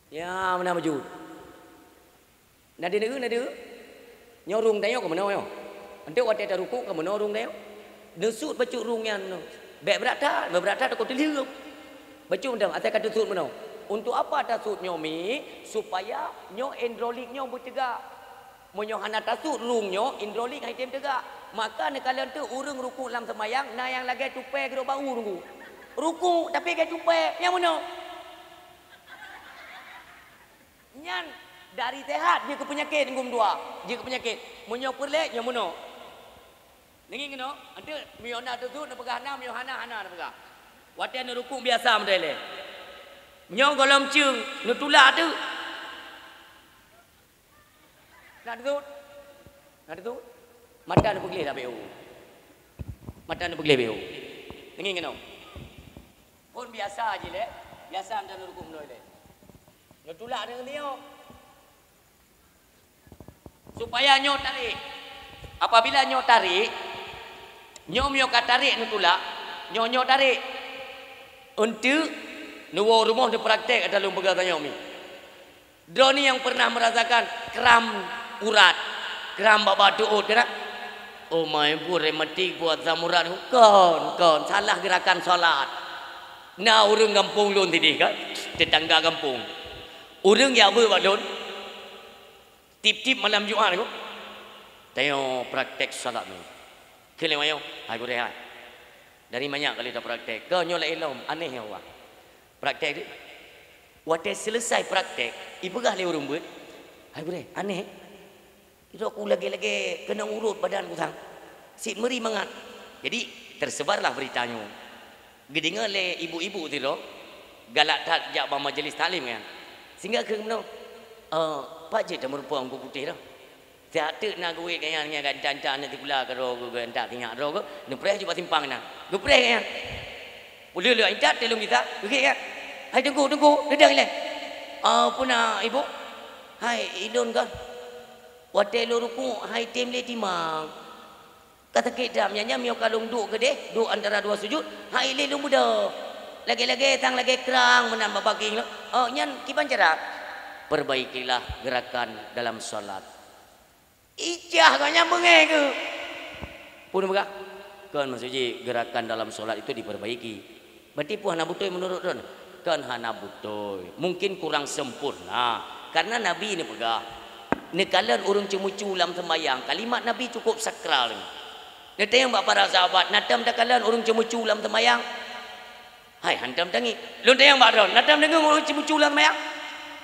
ya mana maju nade nyorung dayo ke mana yo ante wate ta ruku ke mana rung dayo nesut bacuk rungnya no bek berata ko teliup bacuk ndang ate kata sut mana untuk apa tasut nyomi supaya nyo hidrolik nyo bertegak monyo hana tasut rung nyo hidrolik hai tem tegak maka nekalan tu urang ruku dalam semayang na yang lagi tupai ke bau ruku tapi ke tupai yang mana Nyan dari sehat dia ke penyakit ngum dua. Dia ke penyakit. Munyo perlek nya muno. Nengi ngono, ade miona tu na pegana mio hana na pegah. Wate nu rukuk biasa mdele. Nyo golom ceung nu tulak tu. Nak tu. Nak tu. Mata nu pegleh dah beu. Mata nu pegleh beu. Nengi ngono. Pun biasa aje le. Biasa mda nu rukuk mdele. Nu tulak dengan dia. Supaya nyo tarik. Apabila nyo tarik, nyo tarik nu tulak, nyo tarik. Untuk nuwo rumah di praktek ada lumbaga tanya mi. Droni yang pernah merasakan kram urat, kram baba duut kena. Oh my pure mati buat zamuran kon salah gerakan solat. Nah urang kampung lun tadi kan, tetangga kampung. Urang ya ber badon. Tip-tip malam Jumat ni. Tengok praktek salat ni. Kele mayo, hai boleh hai. Dari banyak kali dah praktek. Kau nyolak ilmu aneh ya Allah. Praktek ni. Waktu selesai praktek, ibu gah le urung buat. Hai boleh, aneh. Itu aku lagi kena urut badan ku sang. Sit meri mangat. Jadi tersebarlah beritanya. Gedengar le ibu-ibu tu lo. Galak tak jak majlis taklim kan. Sehingga ke mana? Pak je dah merupakan orang putih dah. Tak ada nak gue kaya ni kan cancan nanti pula kalau gue entak tinggal ro ke. Nepres juga simpang nak. Gue pres kaya. Boleh le entak telung kita. Okey kan? Hai tunggu dedang le. Puna ibu. Hai idon kan. Wate lo ruku hai tem le timang. Kata ke dam nya mio kalung duk ke deh, duk antara dua sujud. Hai le lu muda. Lagi-lagi tang lagi kerang menambah baging lo. Nyan kiban cara. Perbaikilah gerakan dalam solat. Ijah kau nyambung ke? Pun apa? Kan maksudnya gerakan dalam solat itu diperbaiki. Berarti puan nabutoi menurut don. Kan hana butoi. Mungkin kurang sempurna. Karena Nabi ini pegah. Nekalan urung cemucu dalam sembahyang. Kalimat Nabi cukup sakral. Nanti yang para sahabat. Natam dakalan urung cemucu dalam sembahyang. Hai hantam tangi. Lu tanya mbak don. Natam dengar urung cemucu dalam sembahyang.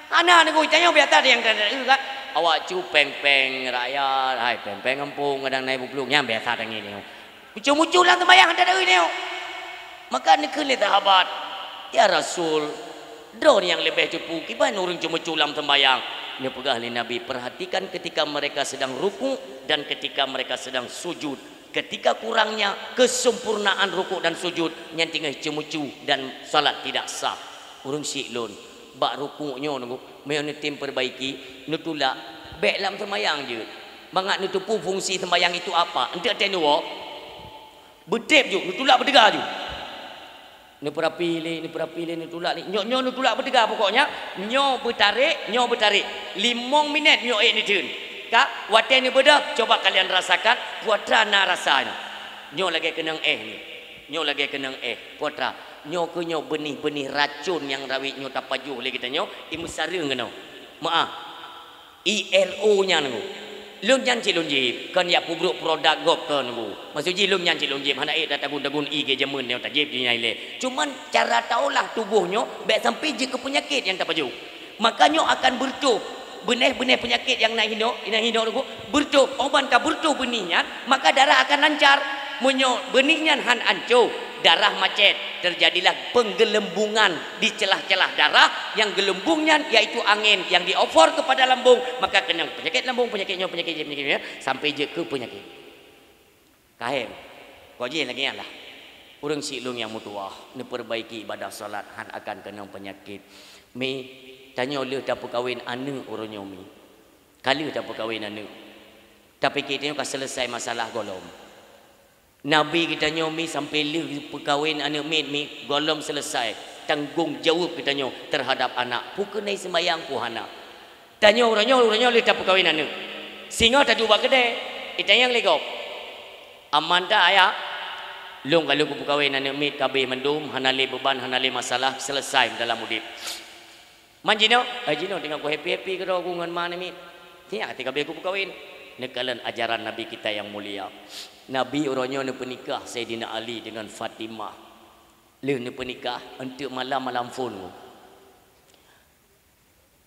Anak aku tanya biasa ada yang ada kan. Awak cu peng-peng rakyat, hai peng-peng kampung kadang naik bukluk yang biasa dengan ini. Muncul-muncul lah sembahyang ada dari ni. Maka ni kele sahabat. Ya Rasul, drone yang lebih cepu kiban urang muncul dalam sembahyang. Ni pegah ni Nabi perhatikan ketika mereka sedang ruku dan ketika mereka sedang sujud. Ketika kurangnya kesempurnaan ruku dan sujud yang tinggal cemucu dan salat tidak sah. Urang siklon. Bak rukuknya nunggu, mayon tim perbaiki, nutulak, baik dalam sembahyang je. Mangat nutupu fungsi sembahyang itu apa? Entak tenuwa, berdep je, nutulak berdegar je. Ni perapilih, nutulak ni. Nyo nutulak berdegar pokoknya. Nyo bertarik. 5 minit nyo ni turn. Kak, wate ni bedah, coba kalian rasakan, puatra na rasanya. Nyo lagi kenang ni. Nyo lagi kenang puatra. Nyo ke nyo benih-benih racun yang rawit nyo tapajuh lagi kita nyo imu sarung kena maaf ILO nya nunggu lum nyan cilun jib kan ya pubruk produk gop kan nunggu maksudnya lum nyan cilun jib hana dagun ige jamun yang tajib di nyai cuman cara taulah tubuhnyo baik sampai je ke penyakit yang tapajuh maka nyo akan bertuh benih-benih penyakit yang nak hino nunggu bertuh oban ka bertuh benihnya maka darah akan lancar munyo benihnya han anco darah macet terjadilah penggelembungan di celah-celah darah yang gelembungnya yaitu angin yang diover kepada lambung maka kena penyakit lambung penyakitnya sampai je ke penyakit kahem kau je lagi lah urang silung yang mutuah ni perbaiki ibadah solat han akan kena penyakit mi tanya le dak perkahwin anu uronyo mi kali dak perkahwin anu tapi kita ni selesai masalah golom Nabi kita nyomi sampai li perkahwin anak mi golom selesai tanggung jawab kita nyo terhadap anak bukan naik sembahyang puhana tanya orangnya li tak perkahwin anak singa tak jumpa kedai itanya yang legop aman tak ayah long kalau ku perkahwin anak mi kabeh mendum hanale beban hanale masalah selesai dalam udip manjino ajino dengan ku happy ke aku ngan mana mi tiap ketika kabeh ku perkahwin nekalan ajaran Nabi kita yang mulia Nabi orangnya ni penikah Sayyidina Ali dengan Fatimah. Le ni penikah untuk malam-malam phone.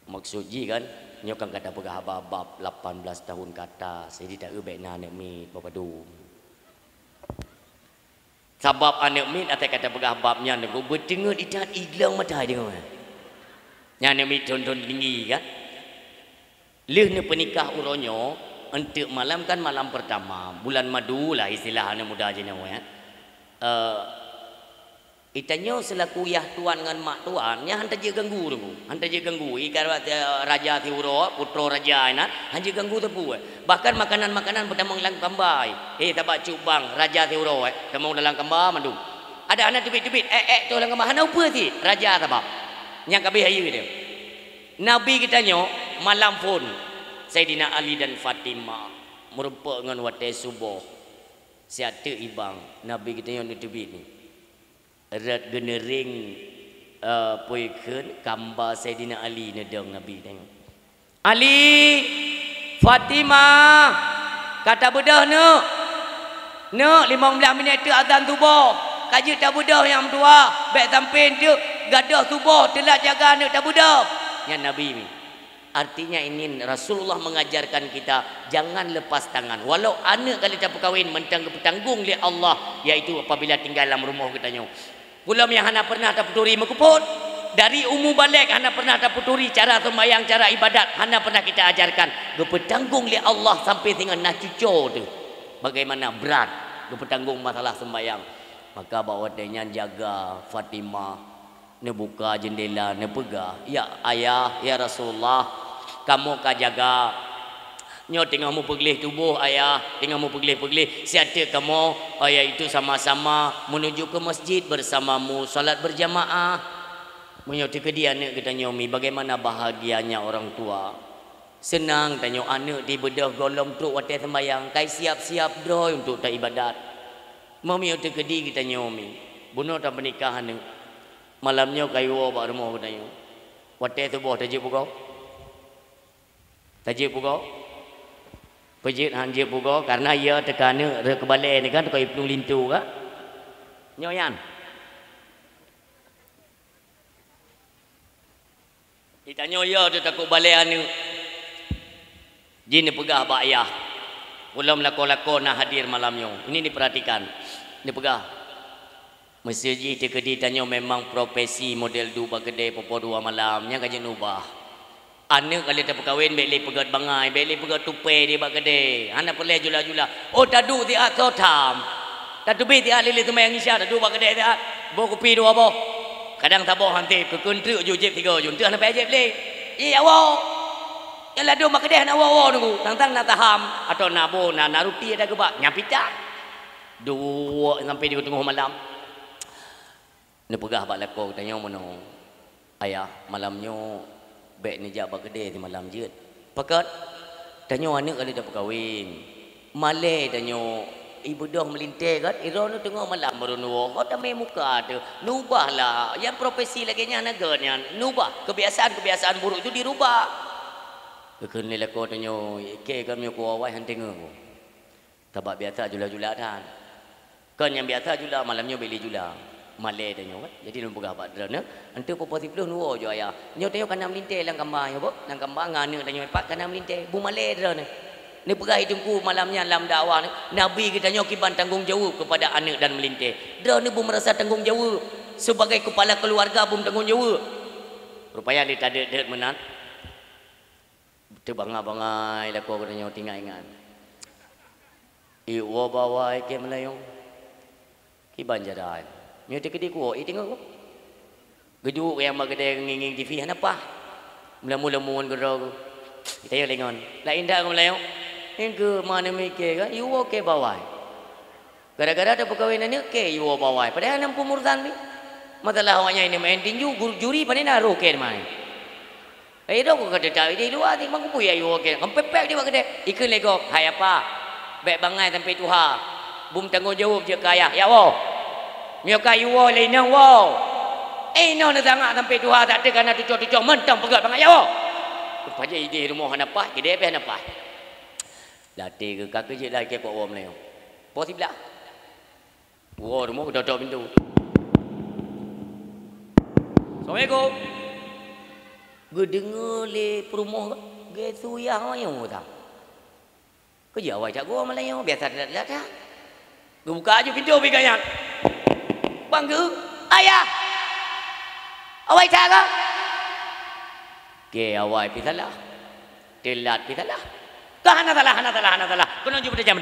Maksud ji kan nyokang kata pegah bab 18 tahun kata saya tidak ubek anak mit bapa du. Sebab anak mit atau kata pegah babnya nego berdengar idat iglang mata dia. Yang anak mit tonton tinggi kan. Lehne penikah uronyo untuk malam kan malam pertama bulan madu lah istilah anak muda je nyawa ya. Itanyo selaku yah tuan dengan mak tuan nya hantar je ganggu tu hantar je ganggu ikan raja tiuro putro raja ina hantar ganggu tu bahkan makanan pertama dalam kambai tabak cubang raja tiuro temu dalam kamba mandu ada anak tubit-tubit tu dalam kamba hana apa ti raja tabak nya kabeh ayu dia nabi kita nyo malam pun Sayyidina Ali dan Fatimah merupa dengan watai subuh siate ibang nabi kita nyo tubit ni rat genering poikeun kamba Sayyidina Ali nedang Nabi tengok. Ali Fatimah kata bedah nak 15 minit tu azan subuh. Kaji tak bedah yang tua, baik samping tu gadah subuh telah jaga anak tak bedah. Ya Nabi ni. Artinya ini Rasulullah mengajarkan kita jangan lepas tangan. Walau anak kali tak berkahwin bertanggung oleh Allah iaitu apabila tinggal dalam rumah kita nyo. Ulam yang hana pernah tak puturi mekuput dari umur balik hana pernah tak puturi cara sembahyang cara ibadat hana pernah kita ajarkan bertanggung oleh Allah sampai tinggal nak cucu tu bagaimana berat bertanggung masalah sembahyang maka bawa dia jaga Fatimah ne buka jendela ne pegah ya ayah ya Rasulullah kamu ka jaga nyo tengah mu pegelih tubuh ayah tengah mu pegelih-pegelih siata kamu ayah itu sama-sama menuju ke masjid bersamamu salat berjamaah menyoti ke dia anak kita nyomi bagaimana bahagianya orang tua senang tanya anak di bedah golong truk watai sembayang kai siap-siap droi untuk tak ibadat menyoti ke dia kita nyomi bunuh tak pernikahan ni malamnya kayu bak rumah kita nyomi watai tubuh tajib pukau Pejit hanje pugo karena ia tekana kebalik ni kan kau ipung lintu ka. Nyoyan. Kita nyoya tu takut balik anu. Jin pegah bak ayah. Ulam lako-lako nak hadir malamnya. Ini diperhatikan. Ni pegah. Mesti ji tekedi tanyo memang profesi model du bagede popo dua malamnya kaje ubah. Anak kalau tak berkahwin beli pegat bangai, beli pegat tupai di bak gede. Anak boleh jula-jula. Oh tadu dia atau tam. Tadu bi dia lili tu mayang isya tadu bak gede dia. Bo kopi dua bo. Kadang taboh hanti ke kuntruk ju jep 3 ju. Tu anak pejep le. Awo. Yang ladu bak gede nak awo nunggu. Tang-tang nak taham atau nabo nak ruti ada ke bak nyapita. Dua sampai di tengah malam. Ni pegah bak lako tanya mono. Ayah malamnya baik ni jabak gede di malam je. Pakat tanya anak kali dah berkahwin. Malay tanya ibu dah melintir kan. Ira ni tengah malam baru nuwa. Kau tak main muka tu. Nubahlah. Yang profesi lagi nya neganya. Nubah. Kebiasaan buruk itu dirubah. Kekene lah kau tanya. Ke kami aku awal yang tengok. Tabak biasa jula-jula dan. Kan yang biasa jula malamnya beli jula. Malay tanya kan. Jadi lu pegah pak drone. Ante popo tiplo nuwo jo ayah. Nyo tanya kana melintir lang kambang ya, Bo. Lang kambang ngane tanya pak kana melintir. Bu Malay drone. Ni pegah hidungku malamnya dalam dakwah ni. Nabi kita nyo kiban tanggung jawab kepada anak dan melintir. Drone ni bu merasa tanggung jawab sebagai kepala keluarga bu tanggung jawab. Rupanya dia tak ada menat. Terbangai-bangai lah kau katanya tinggal ingat. Iwa bawa ke Melayong. Kiban jalan. Nyo tekedi ku, tengok ku. Geduk yang magede nginging TV apa? Mula-mula muun gerau. Kita yo lengon. Lain dah ku Melayong. Engke mana mikir kan? Iwa ke bawai. Gara-gara ada perkahwinan ni ke iwa bawai. Padahal 60 murtan ni. Masalah awaknya ini main tinju juri pandai naruh ke main. Dah aku kata tak di luar ni mang ku ya iwa ke. Kempepek dia bagede. Ikun lego. Hai apa? Baik bangai sampai tuha. Bum tanggung jawab je kaya. Ya wo. Mio kayu wo lenang wo. No na tangak sampai tuha tak ada kana tucuk-tucuk mentang pegat bangai ya wo. Paja ide rumah apa? Kide pe apa? Latih ke kakak je lah ke wo Melayu. Po sebelah. Wo rumah tutup pintu. Assalamualaikum. Gue dengar le perumah ge suyah mayo tak. Kau jawab cak gua Melayu biasa dah dah. Gue buka aja pintu biganya. Bang gue, ayah. Awak cakap. Ke awak pisalah. Telat pisalah. Hana salah. Kena jumpa jam.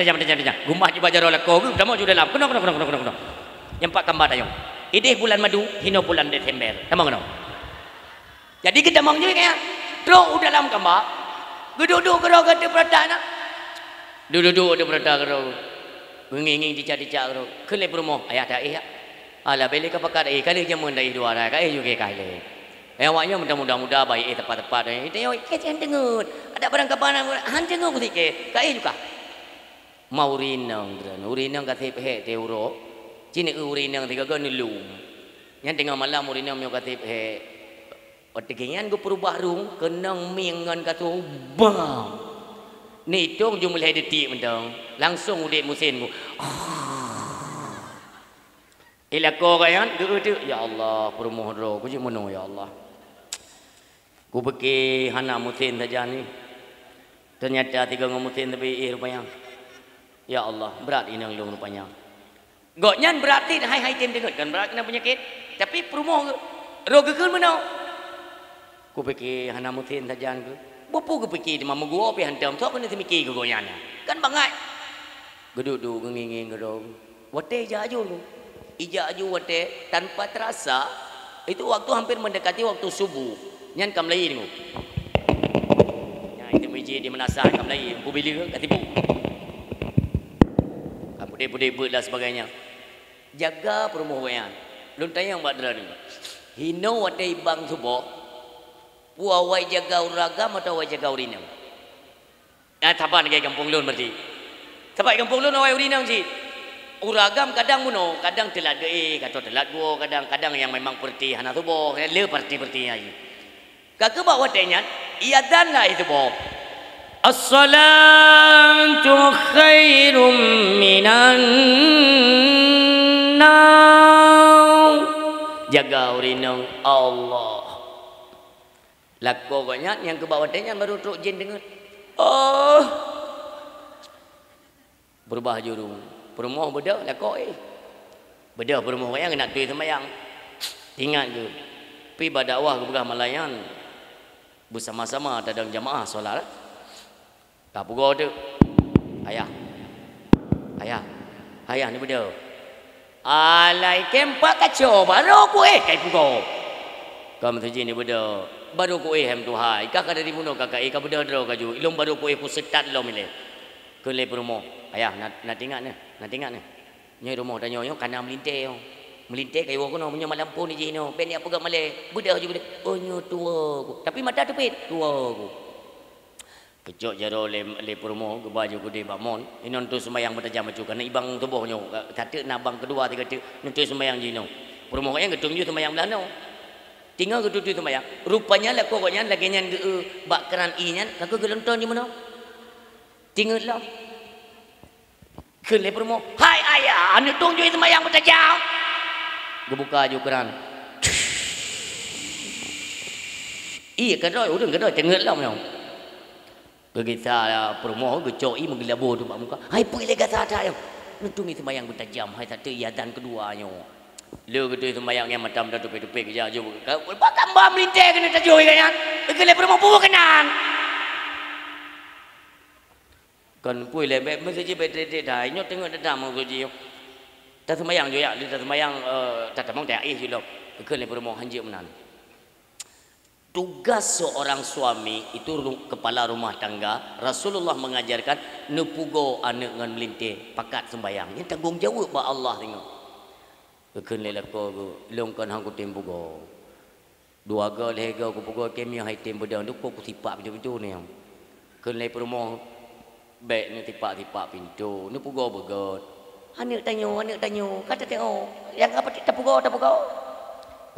Gumah jumpa jaro lako, gue mau juga dalam. Kena. Yang pak kambat ayong. Ideh bulan madu, hino bulan Desember. Tamang kena. Jadi kita mau juga ya. Duduk dalam kamar. Duduk kerja kata pertanyaan. Duduk ada pertanyaan kerja. Nginging dicak kerja. Kelih perumah. Ayah dah iya. Alah beli ke pakar kali jamun dah dua dah. Kai juga kali. Awaknya mudah-mudah baik tepat-tepat. Itu yo kecen dengut. Ada barang kapan han dengut ku sike. Kai juga. Mau urinang kasih he teuro. Cini urinang tiga kan nulung. Yang tengah malam urinang yo kasih he. Otegengan gue perubah rung kenang mingan katu bang. Ni dong jumlah detik mendang. Langsung udah musim gue. Ilako kayan tu ya Allah permohon roh ku mono ya Allah. Ku beki hana musim saja ni. Ternyata tiga musim tapi rupanya. Ya Allah berat inang long rupanya. Goknyan berarti hai tim dengar kan berat kena penyakit. Tapi permohon roh gekeun mono. Ku beki hana musim saja ku. Bopo ku beki di mamu gua pi hantam sok kena semiki ku goknyan. Kan bangai. Geduk nginging gedung. Wate jaju lu. Ijak aju wate tanpa terasa itu waktu hampir mendekati waktu subuh nyan kam lain mu nya itu biji di menasah kam lain ku bili ke katibu bude beut dan sebagainya jaga permohonan lun tayang badra ni hino wate ibang subuh puawai jaga uragam atau wai jaga urinang tapan ke kampung lun berarti sampai kampung lun wai urinang ji uragam kadang muno, kadang telat ge, kata telat gua, kadang yang memang perti hana tubuh, le perti aja. Kakak bawa tanya, iya dan lah itu boh. As-salatu khairum minan naum. Jaga urinang Allah. Lako banyak yang ke bawah tanya baru truk jin dengar. Oh, berubah jurung. Perumah bedah lah kau bedah perumah yang nak tuai sembahyang ingat ke pi badakwah ke Begah Malayan bersama-sama dalam jamaah solat tak pugo tu ayah ni bedah alai kempak kacau baru ku kai pugo kamu tu ni bedah baru ku hem tu hai kakak dari muno kakak ka bedah dro kaju ilung baru ku setat lo mile ke le perumah ayah nak tinggal ni nyai rumah tanya yo kana melintai kai wo kono menyo malam pun ni no ben apa gak male bedah juga oh nyo tua aku tapi mata tepit tua aku kecok jaro le perumah ke baju ku de bamon inon tu sembayang bertajam macu kana ibang tubuh nyo kata nabang kedua tiga tu tu sembayang jino perumah yang getum ju sembayang belano tinggal getu tu sembayang rupanya lah koknya lagi nyan ge bak keran i nyan kaku gelonton di mana tinggal lah kelih permo hai ayah anu tunggu itu mayang bertajam gebuka aju keran iya kedoi udah kedoi cenget lah nyong begita permo gecoi menggelabu tu mak muka hai pergi lega sada yang anu tunggu itu mayang bertajam hai satu iadan keduanya le gedoi itu mayang yang matam dah tupi-tupi kerja aju bakam bam linte kena tajoi kan kelih permo pubu kenan kan pui le mesti je bete dah inyo tengok dah mau ji ta sembayang jo ya ta sembayang ta tamang tak ju lo ke le permo hanje menan tugas seorang suami itu kepala rumah tangga Rasulullah mengajarkan nepugo anak ngan melinte pakat sembayang ni tanggung jawab ba Allah tengok ke le lako longkan hang ku tempugo dua ga le ga ku pugo kemia hai tem bedang tu ku sipak pintu ni ke le permo baik ni tipak pintu ni pugo begot anak tanyo kata tengok yang apa tak pugo ke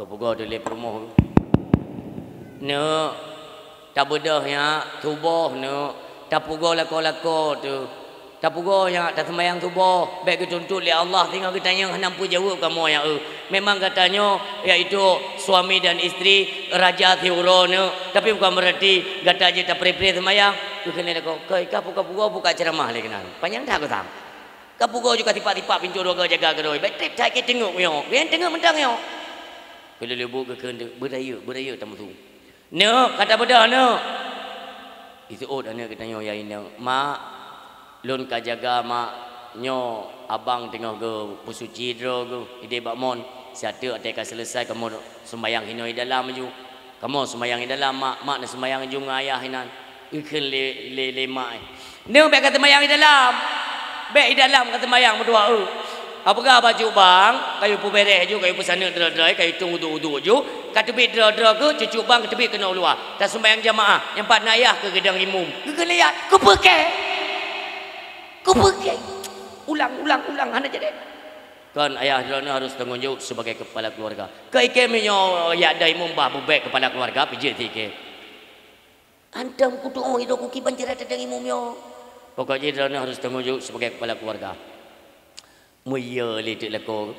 pugo tu le permoh ne tak bedah ya tubuh ne tak pugo lako tu tak pugo yang tak sembahyang tubuh baik ke contoh le Allah tinggal kita tanya nampu jawab kamu ya Memang katanya yaitu suami dan istri raja Theurone, tapi bukan berarti kata je tak pre-pre semayang. Tu kena kau kapu buka ceramah lagi kenal. Panjang dah aku tak. Kapu kau juga tipak-tipak pintu dua jaga kedoi. Baik trip cai ke tengok yo. Yang tengok mentang yo. Bila lebu ke kena beraya tamu tu. No, kata benda no. Itu ana katanya ya ini mak lun ka jaga mak nyo abang tengah ke pusuci dro ke ide bakmon siata atai ka selesai kamu sembayang hinoi dalam ju. Kamu sembayang dalam mak nak sembayang ju ngayah hinan. Ikan le mak. No baik kata sembayang dalam. Baik dalam kata sembayang berdua apakah baju bang kayu pu bereh ju kayu pu sana dra-dra kayu tung udu ju kat tepi dra-dra ke cucuk bang ke tepi kena luar tak sembahyang jamaah yang pak nayah ke gedang imum ke lihat ku pakai ulang anda jadi kan ayah drone harus tanggung jawab sebagai kepala keluarga ke ikemnya ya dai imum bah bubek kepala keluarga pijit tike antam kudu itu ku ki banjara dadang imum yo pokoknya drone harus tanggung jawab sebagai kepala keluarga. Muya ledik lako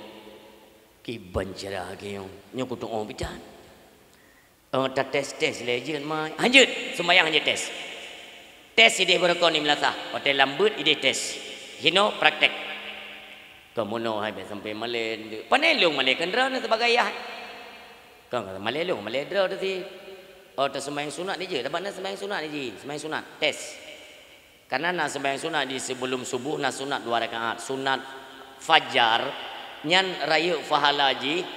ki banjara ke nyo kutu on bidan ta tes legend mai hanjut sembayang hanjut tes ide berkon ni melasa hotel lambut ide tes hino praktek kemono hai sampai malen panelong male kendra sebagai ayah kan kata malelong maledra tu ta sembayang sunat ni je dapat nak sembayang sunat ni je sembayang sunat tes karena nak sembayang sunat di sebelum subuh nak sunat 2 rakaat sunat fajar nyan raya fahalaji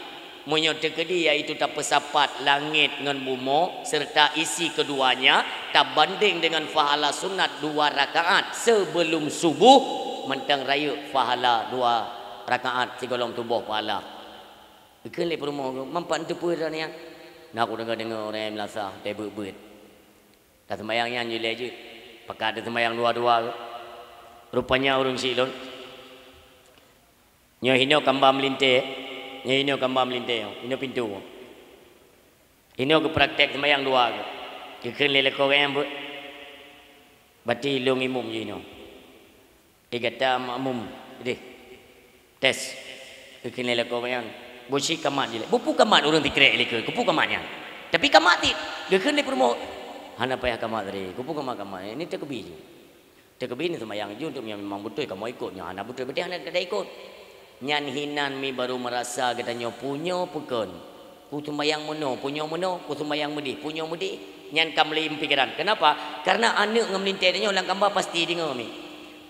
munyo tekedi iaitu tak pesapat langit dengan bumo serta isi keduanya tak banding dengan fahala sunat 2 rakaat sebelum subuh mentang raya fahala 2 rakaat sigolong tubuh pahala ikan le perumo mampan tepu dah ni nak aku dengar orang melasa tebet tak sembayangnya je je pakai ada sembayang dua-dua rupanya urung silon nyo hino kamba melinte hino pintu hino ke praktek sembayang dua ke kene le ko yang bati long imum hino igata mamum deh tes ke kene le ko yang bosi kamat je bupu kamat urang dikrek le ke kupu kamatnya tapi kamat ti ke kene promo hana payah kamat tadi kupu kamat ini terkebi ni sembayang je untuk memang betul kamu ikutnya anak betul hana ada ikut nyan hinan mi baru merasa katanya punya pekon ku sembayang mono punya mono ku sembayang mudi punya mudi nyan kamli pikiran kenapa karena anak ngemelintai tanya ulang gambar pasti dengar mi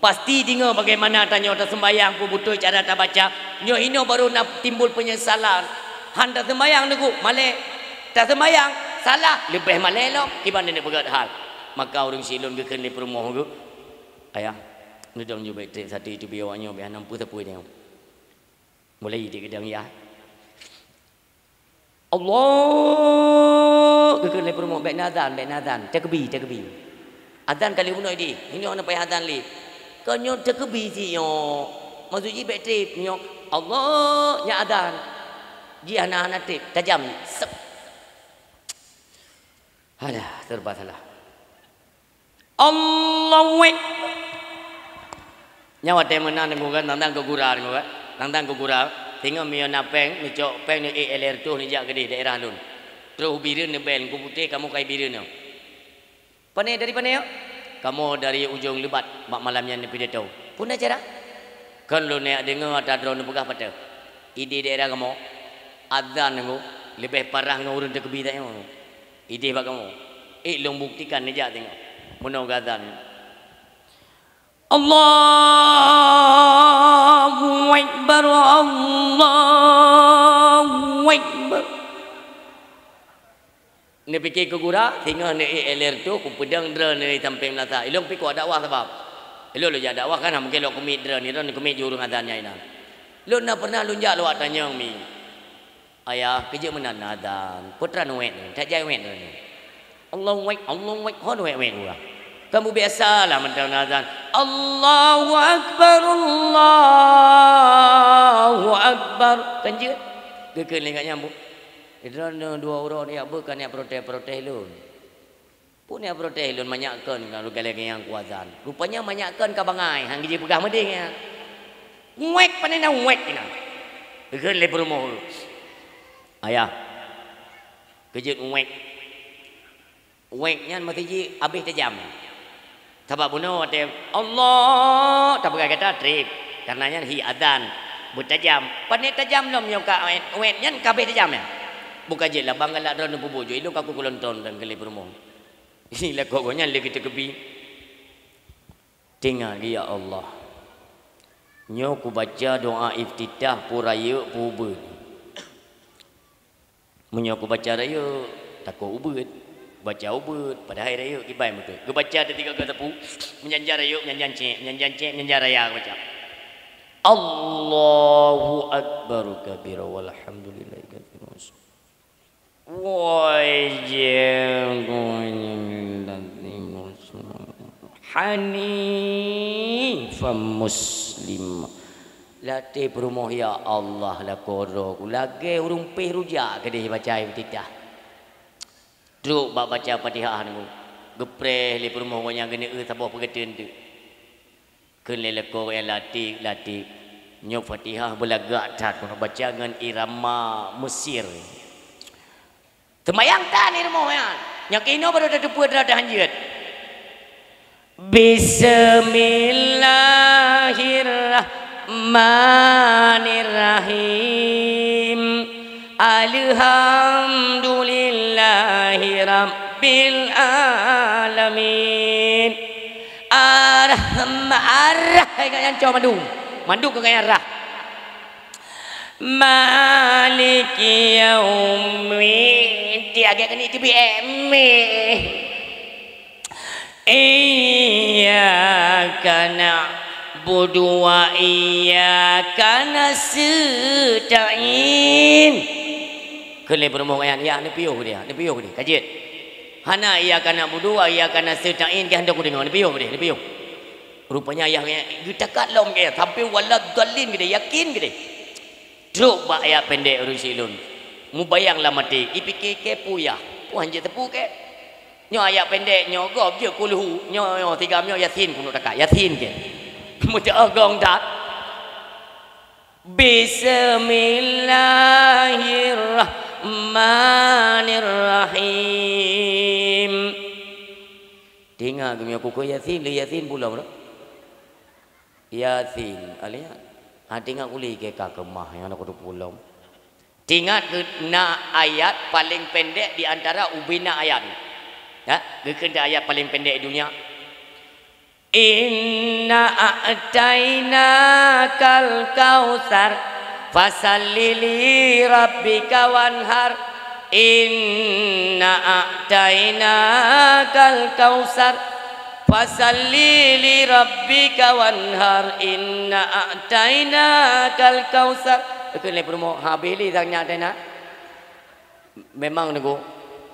pasti dengar bagaimana tanya tak sembayang ku betul cara tak baca nyo hino baru nak timbul penyesalan han tak sembayang tu malek tak sembayang salah lebih malek lo gimana nak begat hal maka orang silon ke kene perumoh tu ayah ni dong ju baik satu itu biawanya biar nampu tepui dia mulai di gedang ya Allah kekele promo baik nazan takbir azan kali uno di ini orang payah azan li kanyo takbir si yo maksudnya baik trip nyo Allah nya azan ji anak-anak trip tajam sep alah serba salah Allahu Akbar nyawa temenan nggugan tantang kegurar nggugan tantang kegurau tengok mio napeng mi cok peng ni ALR tu ni jak gede daerah lun terus bireun ni bel ku putih kamu kai bireun no pane dari pane yo kamu dari ujung lebat mak malamnya ni pide tau pun acara kan lu nek dengar ada drone pegah pada ide daerah kamu azan ngau lebih parah ngau urun tekbi tak yo ide bak kamu long buktikan ni jak tengok mono azan Allahu Akbar Allahu Akbar ni fikir ke gura tengah ni ALR tu ku pedang dra ni sampai melata ilong pi ku dakwah sebab ilong lu ja dakwah kan mungkin lu komit dra ni komit jurung azannya ina lu nak pernah lu jak lu tanya mi ayah kerja menan azan putra nuet ni tak jai wet ni Allahu Akbar wet gua kamu biasalah mentang azan Allahu Akbar kan je gekel ni kat nyambuk Idrana 2 orang ni apa kan nak protes lun pun nak protes lun banyakkan kalau galak yang kuazan rupanya banyakkan ka bangai hang je pegah meding ya ngwek panena ngwek ina Kan le promo. Ayah. Kejut uwek. Uweknya mati ji habis tajam. Sebab bunuh ada Allah tak pakai kata trip. Karenanya hi adzan bertajam. Panik tajam lom yang ka uweknya kabeh tajam ya. Bukan je lah bangga lah drone pubujo itu aku kulonton dan kali promo. Inilah koknya le kita kebi. Tinggal ya Allah. Nyo ku baca doa iftitah puraya pubut. Menyo ku baca raya takut ubut. Baca ubut pada hari raya kibai betul. Ku baca ada 3 kali tepu menyanjar raya menyanjar raya aku baca. Allahu akbar kabira walhamdulillahi katsiran. Hanifam muslim latih berumoh ya Allah la korok lagi urung peh rujak ke dia baca iftitah duk baca Fatihah ni gepreh le berumoh yang kena sabah pegetin tu kena le korok yang latih nyok Fatihah belagak tat baca dengan irama Mesir. Temayang tak ni rumah yang kino baru ada depu ada hanjut. Bismillahirrahmanirrahim. Alhamdulillahi rabbil alamin. Ar-Rahman yang coba mandu ke gaya rah. Maliki yaumiddin dia agak kena TBM. Iyyaka na'budu wa iyyaka nasta'in. Kele bermohon ya ni piuh dia kajian. Hana iyyaka na'budu wa iyyaka nasta'in ke hendak ku dengar ni piuh. Rupanya yang gitakat lom ke sampai walad dalin gede yakin gede. Druk ba ayat pendek urus silun. Mu bayanglah mati ipikir ke puyah. Puan je tepu ke. Nyo ayat pendek nyo gob je kulhu. Nyo 3 nyo yasin kuno dekat. Yasin ke. Mu tak agong tak. Bismillahirrahmanirrahim. Dengar gemio kuku yasin le yasin pula bro. Yasin alihat. Tinggal uli ke kakemah yang aku tu pulang. Tinggal kena ayat paling pendek di antara ubina ayat. Ya, kena ayat paling pendek di dunia. Inna a'taina kal kautsar fasalli li rabbika wanhar. Inna a'taina kal kautsar fasalli li rabbika wanhar inna a'tainakal kautsar. Kene promo habili tanya tena. Memang nego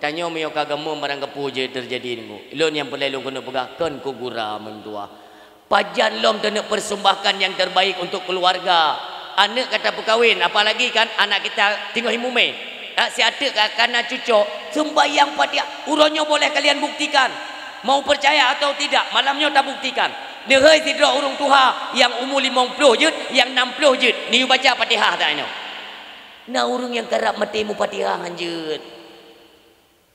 tanya mio kagamo marang kepuja terjadi nego. Ilon yang pelelong kena pegahkan ku gura mentua. Pajan lom kena persembahkan yang terbaik untuk keluarga. Anak kata perkahwin apalagi kan anak kita tinggal himume. Si adik kana cucuk sembayang Fatihah. Uronyo boleh kalian buktikan. Mau percaya atau tidak, malamnya tak buktikan. Nehai sidra urung tuha yang umur 50 jut, yang 60 jut. Ni baca Fatihah tak ini. Nah urung yang kerap mati mu Fatihah hanjut.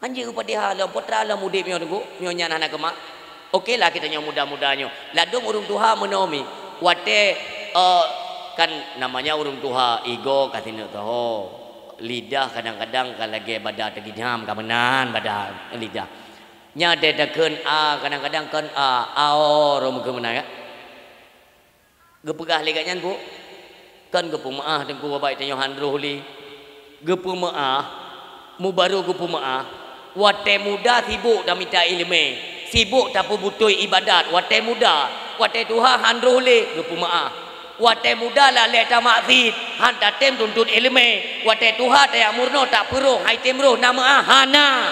Hanjut Fatihah lah, putra lah mudip nyo tunggu, nyo nyan anak kemak. Okeylah kita nyo muda-mudanya. Ladung urung tuha menomi. Wate kan namanya urung tuha ego katino tahu. Lidah kadang-kadang kalau lagi badan tergidam kamenan badan lidah. Nya dedakeun a kadang-kadang kan a rom ke mana ya gepegah leganya bu kan gepu maah tengku baik tanya handruh li gepu maah mu baru gepu maah wate muda sibuk dah minta ilmu sibuk tak butuh ibadat wate muda wate tuha handruh li gepu maah wate muda lah leta maksud han datem tuntut ilmu wate tuha tak murno tak perung hai temro nama hana.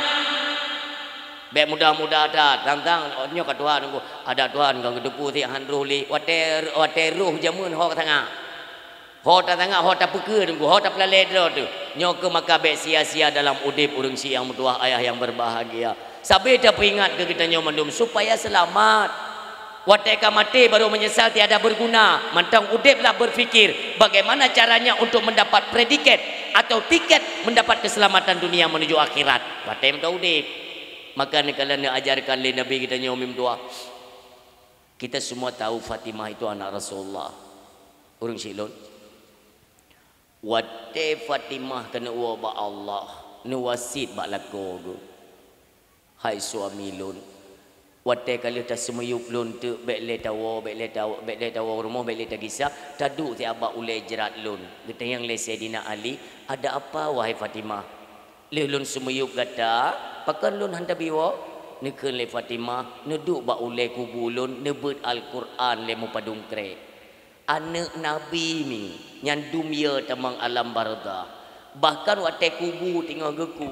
Baik muda-muda ada tang-tang nyo ka Tuhan ku ada Tuhan kang depu ti handruh li wate ruh jamun ho tengah ho tengah ho ta peke ku ho ta pelale tu nyo ke maka baik sia-sia dalam udip urang si yang mutuah ayah yang berbahagia sampai dah peringat ke kita nyo mendum supaya selamat Wateka mati baru menyesal tiada berguna. Mantang udiplah berfikir bagaimana caranya untuk mendapat predikat atau tiket mendapat keselamatan dunia menuju akhirat. Watem tahu udip. Maka kalau nak ajarkan oleh Nabi kita nyomim doa. Kita semua tahu Fatimah itu anak Rasulullah. Urang silon. Wate Fatimah kena uwa ba Allah. Nuwasid ba lakogo. Hai suami lun. Wate kalau tak semuyuk lun tu bekle tawo rumah bekle tak kisah tadu ti aba ulai jerat lun. Kita yang le Sayyidina Ali, ada apa wahai Fatimah? Le lun semuyuk kata, pakan lun hanta biwa nekeun le Fatimah, neduk ba ulai kubulun nebut Al-Quran le mu padungkre. Anak Nabi ni yang dunia tamang alam barzah. Bahkan wate kubu tengok geku.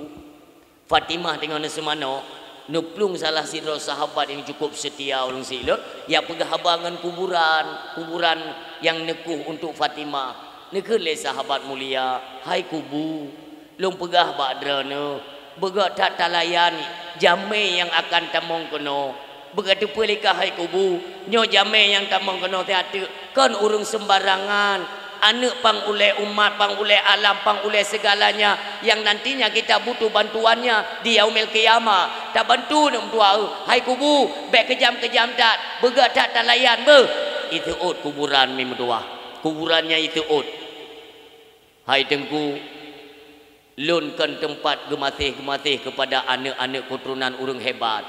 Fatimah tengok nesemano. Nuplung salah sidro sahabat yang cukup setia orang silur yang penghabangan kuburan yang nekuh untuk Fatimah. Nekele sahabat mulia, hai kubu, lung pegah badrana, begak tak talayan jame yang akan tamong kono. Begitu pelikah hai kubu, nyo jame yang tamong kono tiada kan urung sembarangan. Anak pang ulai umat, pang ulai alam, pang ulai segalanya yang nantinya kita butuh bantuannya di yaumil qiyamah. Tak bantu nak tua. Hai kubu, baik kejam-kejam tak, begak tak layan be. Itu ut kuburan mi medua. Kuburannya itu ut. Hai tengku, lunkan tempat gematih-gematih kepada anak-anak keturunan urang hebat.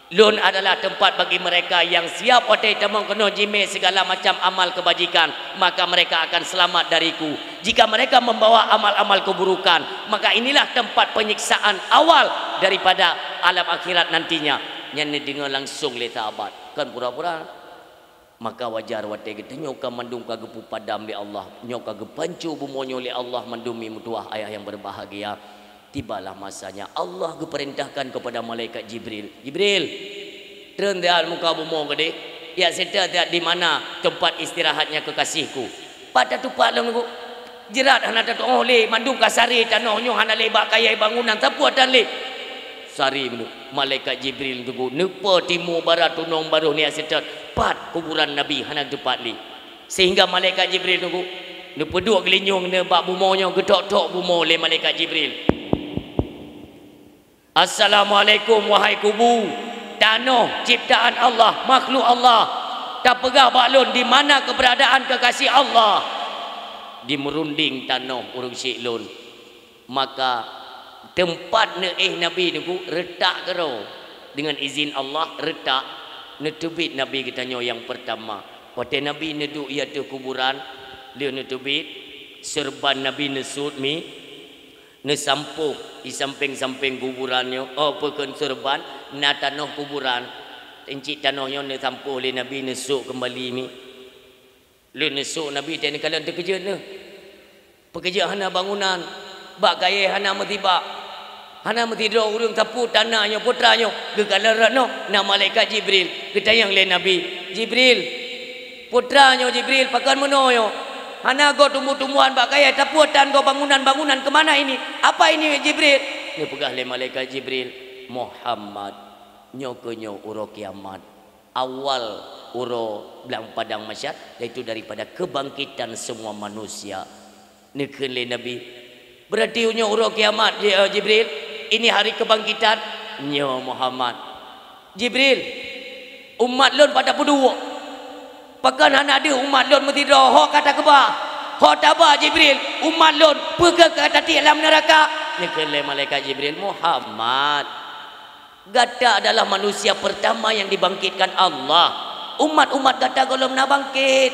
Lun adalah tempat bagi mereka yang siap otai tamang kena jime segala macam amal kebajikan, maka mereka akan selamat dariku. Jika mereka membawa amal-amal keburukan, maka inilah tempat penyiksaan awal daripada alam akhirat nantinya. Yang dengar langsung le sahabat kan pura-pura. Maka wajar watai kita nyoka mandung ka gepu padam li Allah, nyoka gepancu bumonyo li Allah mandumi mutuah ayah yang berbahagia. Tibalah masanya Allah keperintahkan kepada malaikat Jibril. Jibril, turun dia muka bumi gede. Ya serta di mana tempat istirahatnya kekasihku. Pada tupak lang aku. Jerat hana tu oh le mandung kasari tanah nyo hana le bak kaya bangunan tapu dan le. Sari menu malaikat Jibril tunggu nepa timur barat tunong baru ni serta pat kuburan Nabi hana tempat le. Sehingga malaikat Jibril tunggu nepa dua gelinyung ne bak bumonyo gedok-dok bumo le malaikat Jibril. Assalamualaikum wahai kubu, tanah ciptaan Allah, makhluk Allah. Tak pegah baklun di mana keberadaan kekasih Allah. Di merunding tanah urang siklun. Maka tempat Nabi niku retak kero dengan izin Allah retak netubit Nabi kita nyo yang pertama. Waktu Nabi neduk ia tu kuburan, dia netubit serban Nabi nesut mi nesampuh di samping-samping kuburannya. Oh pekan serban na tanah kuburan encik tanahnya nesampuh oleh Nabi nesuk kembali mi. Le nesuk Nabi tanya kalian terkejut ne. Pekerja hana bangunan, bak gaya hana metiba. Hana metidro urang sapu tanahnya putranya gegalaran no na malaikat Jibril. Kita yang le Nabi, Jibril putranya Jibril pakan menoyo. Hana go tumbuh-tumbuhan bak kaya tapuatan go bangunan-bangunan kemana ini? Apa ini Jibril? Ni pegah le malaikat Jibril. Muhammad nyokonyo uro kiamat. Awal uro belang padang masyar iaitu daripada kebangkitan semua manusia. Nekeun le Nabi. Berarti unyo uro kiamat Jibril. Ini hari kebangkitan. Nyo Muhammad. Jibril. Umat lun pada pedua. Pakan anak dia umat lon mesti dah hok kata keba. Hok tabah Jibril umat lon pergi ke kata dalam neraka. Nekele malaikat Jibril Muhammad. Gata adalah manusia pertama yang dibangkitkan Allah. Umat-umat gata belum nak bangkit.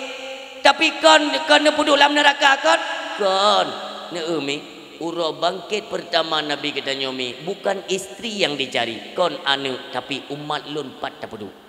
Tapi kan puduk dalam neraka kan? Kan. Ne umi uro bangkit pertama Nabi kita nyomi bukan istri yang dicari. Kon anu tapi umat lon pat puduk.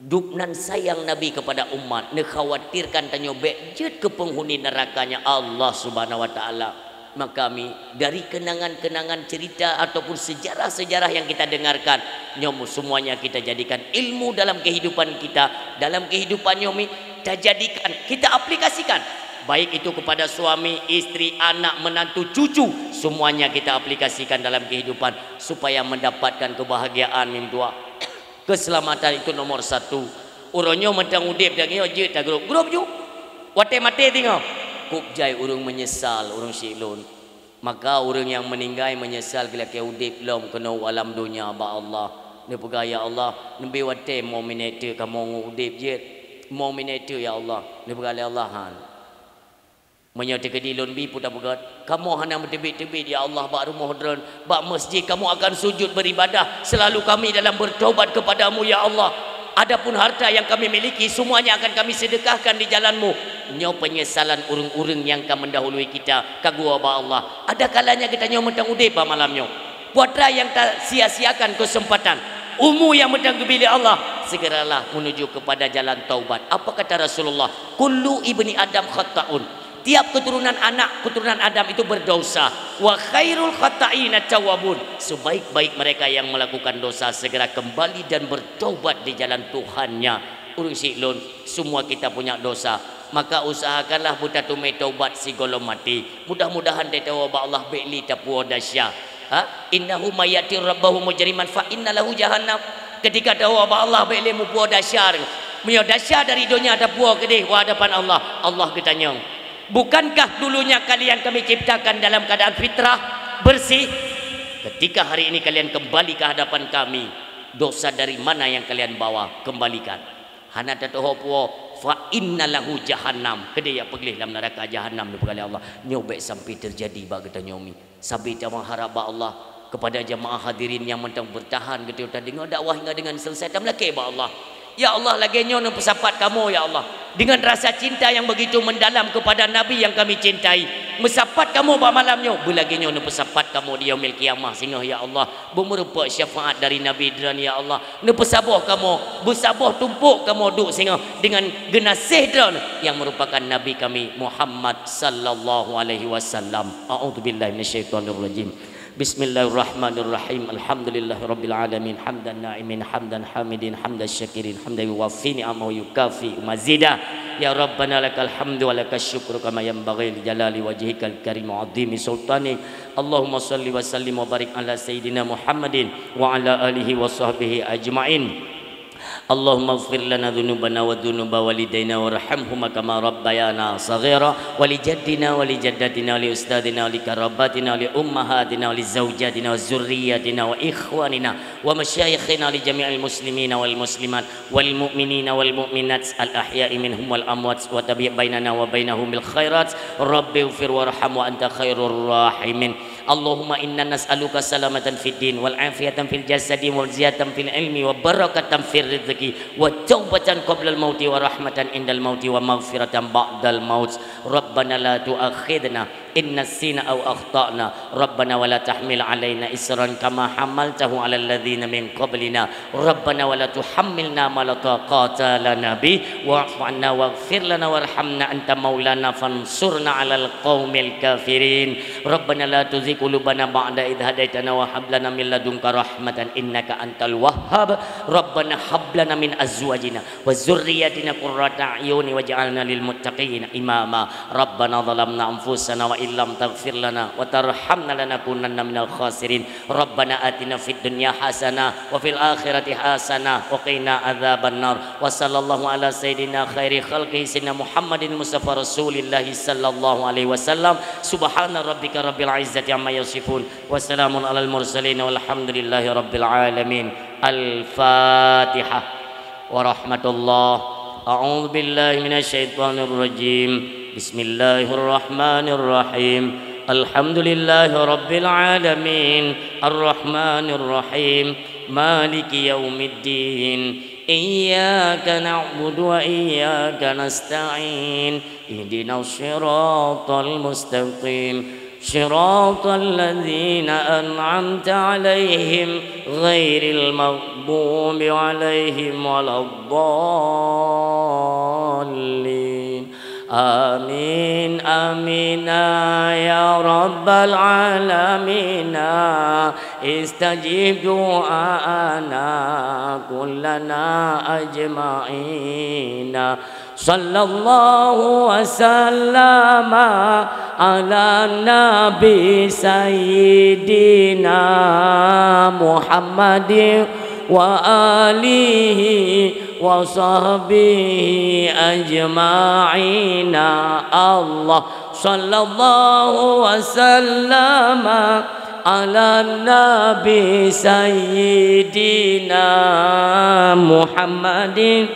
Duknan sayang Nabi kepada umat, ne khawatirkan tanyo bejet ke penghuni nerakanya Allah Subhanahu wa taala. Maka kami dari kenangan-kenangan cerita ataupun sejarah-sejarah yang kita dengarkan, nyomu semuanya kita jadikan ilmu dalam kehidupan kita, dalam kehidupan nyomi kita jadikan, kita aplikasikan. Baik itu kepada suami, istri, anak, menantu, cucu, semuanya kita aplikasikan dalam kehidupan supaya mendapatkan kebahagiaan min dua. Keselamatan itu nomor satu. Orangnya mentang udip dah ngio je tak grup ju. Wate mati tengok. Kup jai urang menyesal urang silun. Maka orang yang meninggal menyesal bila ke udip lom kena alam dunia ba Allah. Ni pegaya Allah, nabi wate mau minete kamu udip je. Mau minete ya Allah. Ni pegaya Allah han. Menyata kedilun bi putar pegat. Kamu hanya tebit-tebit ya Allah bak rumah dron, bak masjid kamu akan sujud beribadah. Selalu kami dalam bertaubat kepadamu ya Allah. Adapun harta yang kami miliki semuanya akan kami sedekahkan di jalanmu. Nyo penyesalan urung-urung yang akan mendahului kita kagua ba Allah. Ada kalanya kita nyo mentang udip ba malamnya. Buatlah yang tak sia-siakan kesempatan. Umur yang mentang kebili Allah, segeralah menuju kepada jalan taubat. Apa kata Rasulullah? Kullu ibni Adam khata'un. Tiap keturunan Adam itu berdosa. Wa khairul khata'ina tawwabun. Sebaik-baik mereka yang melakukan dosa segera kembali dan bertaubat di jalan Tuhannya. Urang silun, semua kita punya dosa. Maka usahakanlah buta tumai taubat si golong mati. Mudah-mudahan dia tahu Allah be'li tapu dasya. Innahu mayati rabbahu mujriman fa innalahu jahannam. Ketika tahu Allah be'li mupu dasya. Mio dasya dari dunia tapu kedih wa hadapan Allah. Allah ketanya, bukankah dulunya kalian kami ciptakan dalam keadaan fitrah bersih? Ketika hari ini kalian kembali ke hadapan kami, dosa dari mana yang kalian bawa? Kembalikan. Hana tatoho puo fa innalahu jahannam. Kedai ya peglih dalam neraka jahannam dibekali Allah. Nyobek sampai terjadi ba kita nyomi. Sampai kita mengharap ba Allah kepada jemaah hadirin yang mentang bertahan kita dengar dakwah hingga dengan selesai tam laki ba Allah. Ya Allah lagi nyono pesapat kamu ya Allah. Dengan rasa cinta yang begitu mendalam kepada Nabi yang kami cintai. Mesapat kamu ba malamnya. Belagi nyono pesapat kamu di yaumil kiamah sehingga ya Allah. Merupa syafaat dari Nabi dan ya Allah. Ne pesaboh kamu. Bersaboh tumpuk kamu duk sehingga dengan genasih dan yang merupakan Nabi kami Muhammad sallallahu alaihi wasallam. A'udzubillahi minasyaitonirrajim. Bismillahirrahmanirrahim. Alhamdulillahirabbil alamin hamdan na'imin hamdan hamidin hamdan syakirin hamdan yuwaffi ni'amahu yukafi mazida. Ya Rabbana lakal hamdu wa lakas syukru kama yanbaghi li jalali wajhikal karim wa 'azimi sultani. Allahumma shalli wa sallim wa barik ala sayidina Muhammadin wa ala alihi wa sahbihi ajma'in. Allahumma ighfir lana dhunubana wa dhunuba walidayna warhamhuma kama rabbayana saghira wa li jaddina wa li jaddatina wa li ustadina wa li karabatina wa li ummahatina wa li zawjatina wa zurriyyatina wa ikhwanina wa masyayikhina li jami'il muslimina wal muslimat wal mu'minina wal mu'minat al ahya'i minhum wal amwat wa tabi' bainana wa bainahum bil khairat rabbi ighfir warham wa anta khairur rahimin. Allahumma inna nas'aluka salamatan fid din wal afiyatan fil jasadi wal ziyadatan fil ilmi wa barakatan fil rizqi wa taubatan qabla al mauti wa rahmatan indal mauti wa maghfiratan ba'dal maut. Rabbana la tu'akhidna in nasina aw akhtana. Rabbana wa la tahmil alaina isran kama hamaltahu ala alladhina min qablina. Rabbana wa la tuhammilna ma la taqata lana bi wa'fu 'anna waghfir lana warhamna anta maulana fansurna 'alal qaumil kafirin. Rabbana la tuzigh qulubana ba'da idh hadaitana wa hab lana min ladunka rahmatan innaka antal wahhab. Rabbana hab lana min azwajina wa dzurriyyatina qurrata a'yuni waj'alna lil muttaqina imama. Rabbana zalamna anfusana wa illam taghfir lana wa tarhamna lanakunanna minal khasirin. Rabbana atina fid dunya hasanah wa fil akhirati hasanah wa qina adzabannar. Wa sallallahu ala sayidina khairi khalqi sayyidina Muhammadin mustafa Rasulillah sallallahu alaihi wasallam. Subhana rabbika rabbil izzati amma yasifun wa salamun alal mursalin walhamdulillahi rabbil alamin. Al-Fatihah wa rahmatullah. A'udzu billahi minasy syaithanir rajim. Bismillahirrahmanirrahim. Alhamdulillahi rabbil alamin. Arrahmanir rahim. Maliki yaumiddin. Iyyaka na'budu wa iyyaka nasta'in. Ihdinas siratal mustaqim. صراط الذين أنعمت عليهم غير المغضوب عليهم ولا الضالين. آمين آمين يا رب العالمين. استجيب دعاءنا كلنا أجمعين. صلى الله وسلم على النبي سيدنا محمد وآله وصحبه أجمعين الله صلى الله وسلم على النبي سيدنا محمد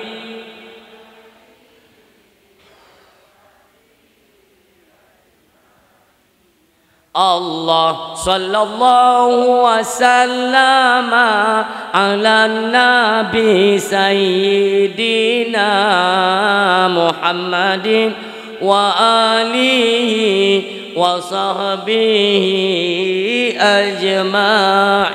Allah sallallahu wasallam ala nabi sayyidina Muhammadin wa alihi wa sahbihi ajma'in.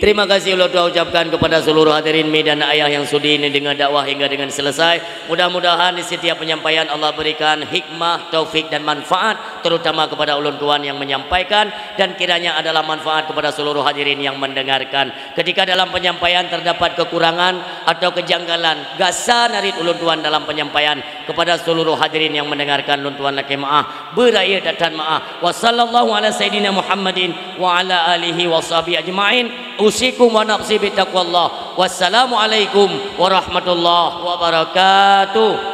Terima kasih Allah doa ucapkan kepada seluruh hadirin medan ayah yang sudi ini dengan dakwah hingga dengan selesai. Mudah-mudahan di setiap penyampaian Allah berikan hikmah, taufik dan manfaat, terutama kepada ulun tuan yang menyampaikan, dan kiranya adalah manfaat kepada seluruh hadirin yang mendengarkan. Ketika dalam penyampaian terdapat kekurangan atau kejanggalan, gasa narit ulun tuan dalam penyampaian, kepada seluruh hadirin yang mendengarkan ulun tuan laki maaf, beraya dan maaf. Wassallallahu ala sayyidina Muhammadin wa ala alihi wa sahbihi ajma'in. Usikum wa nafsi bitaqwallah. Wassalamualaikum warahmatullahi wabarakatuh.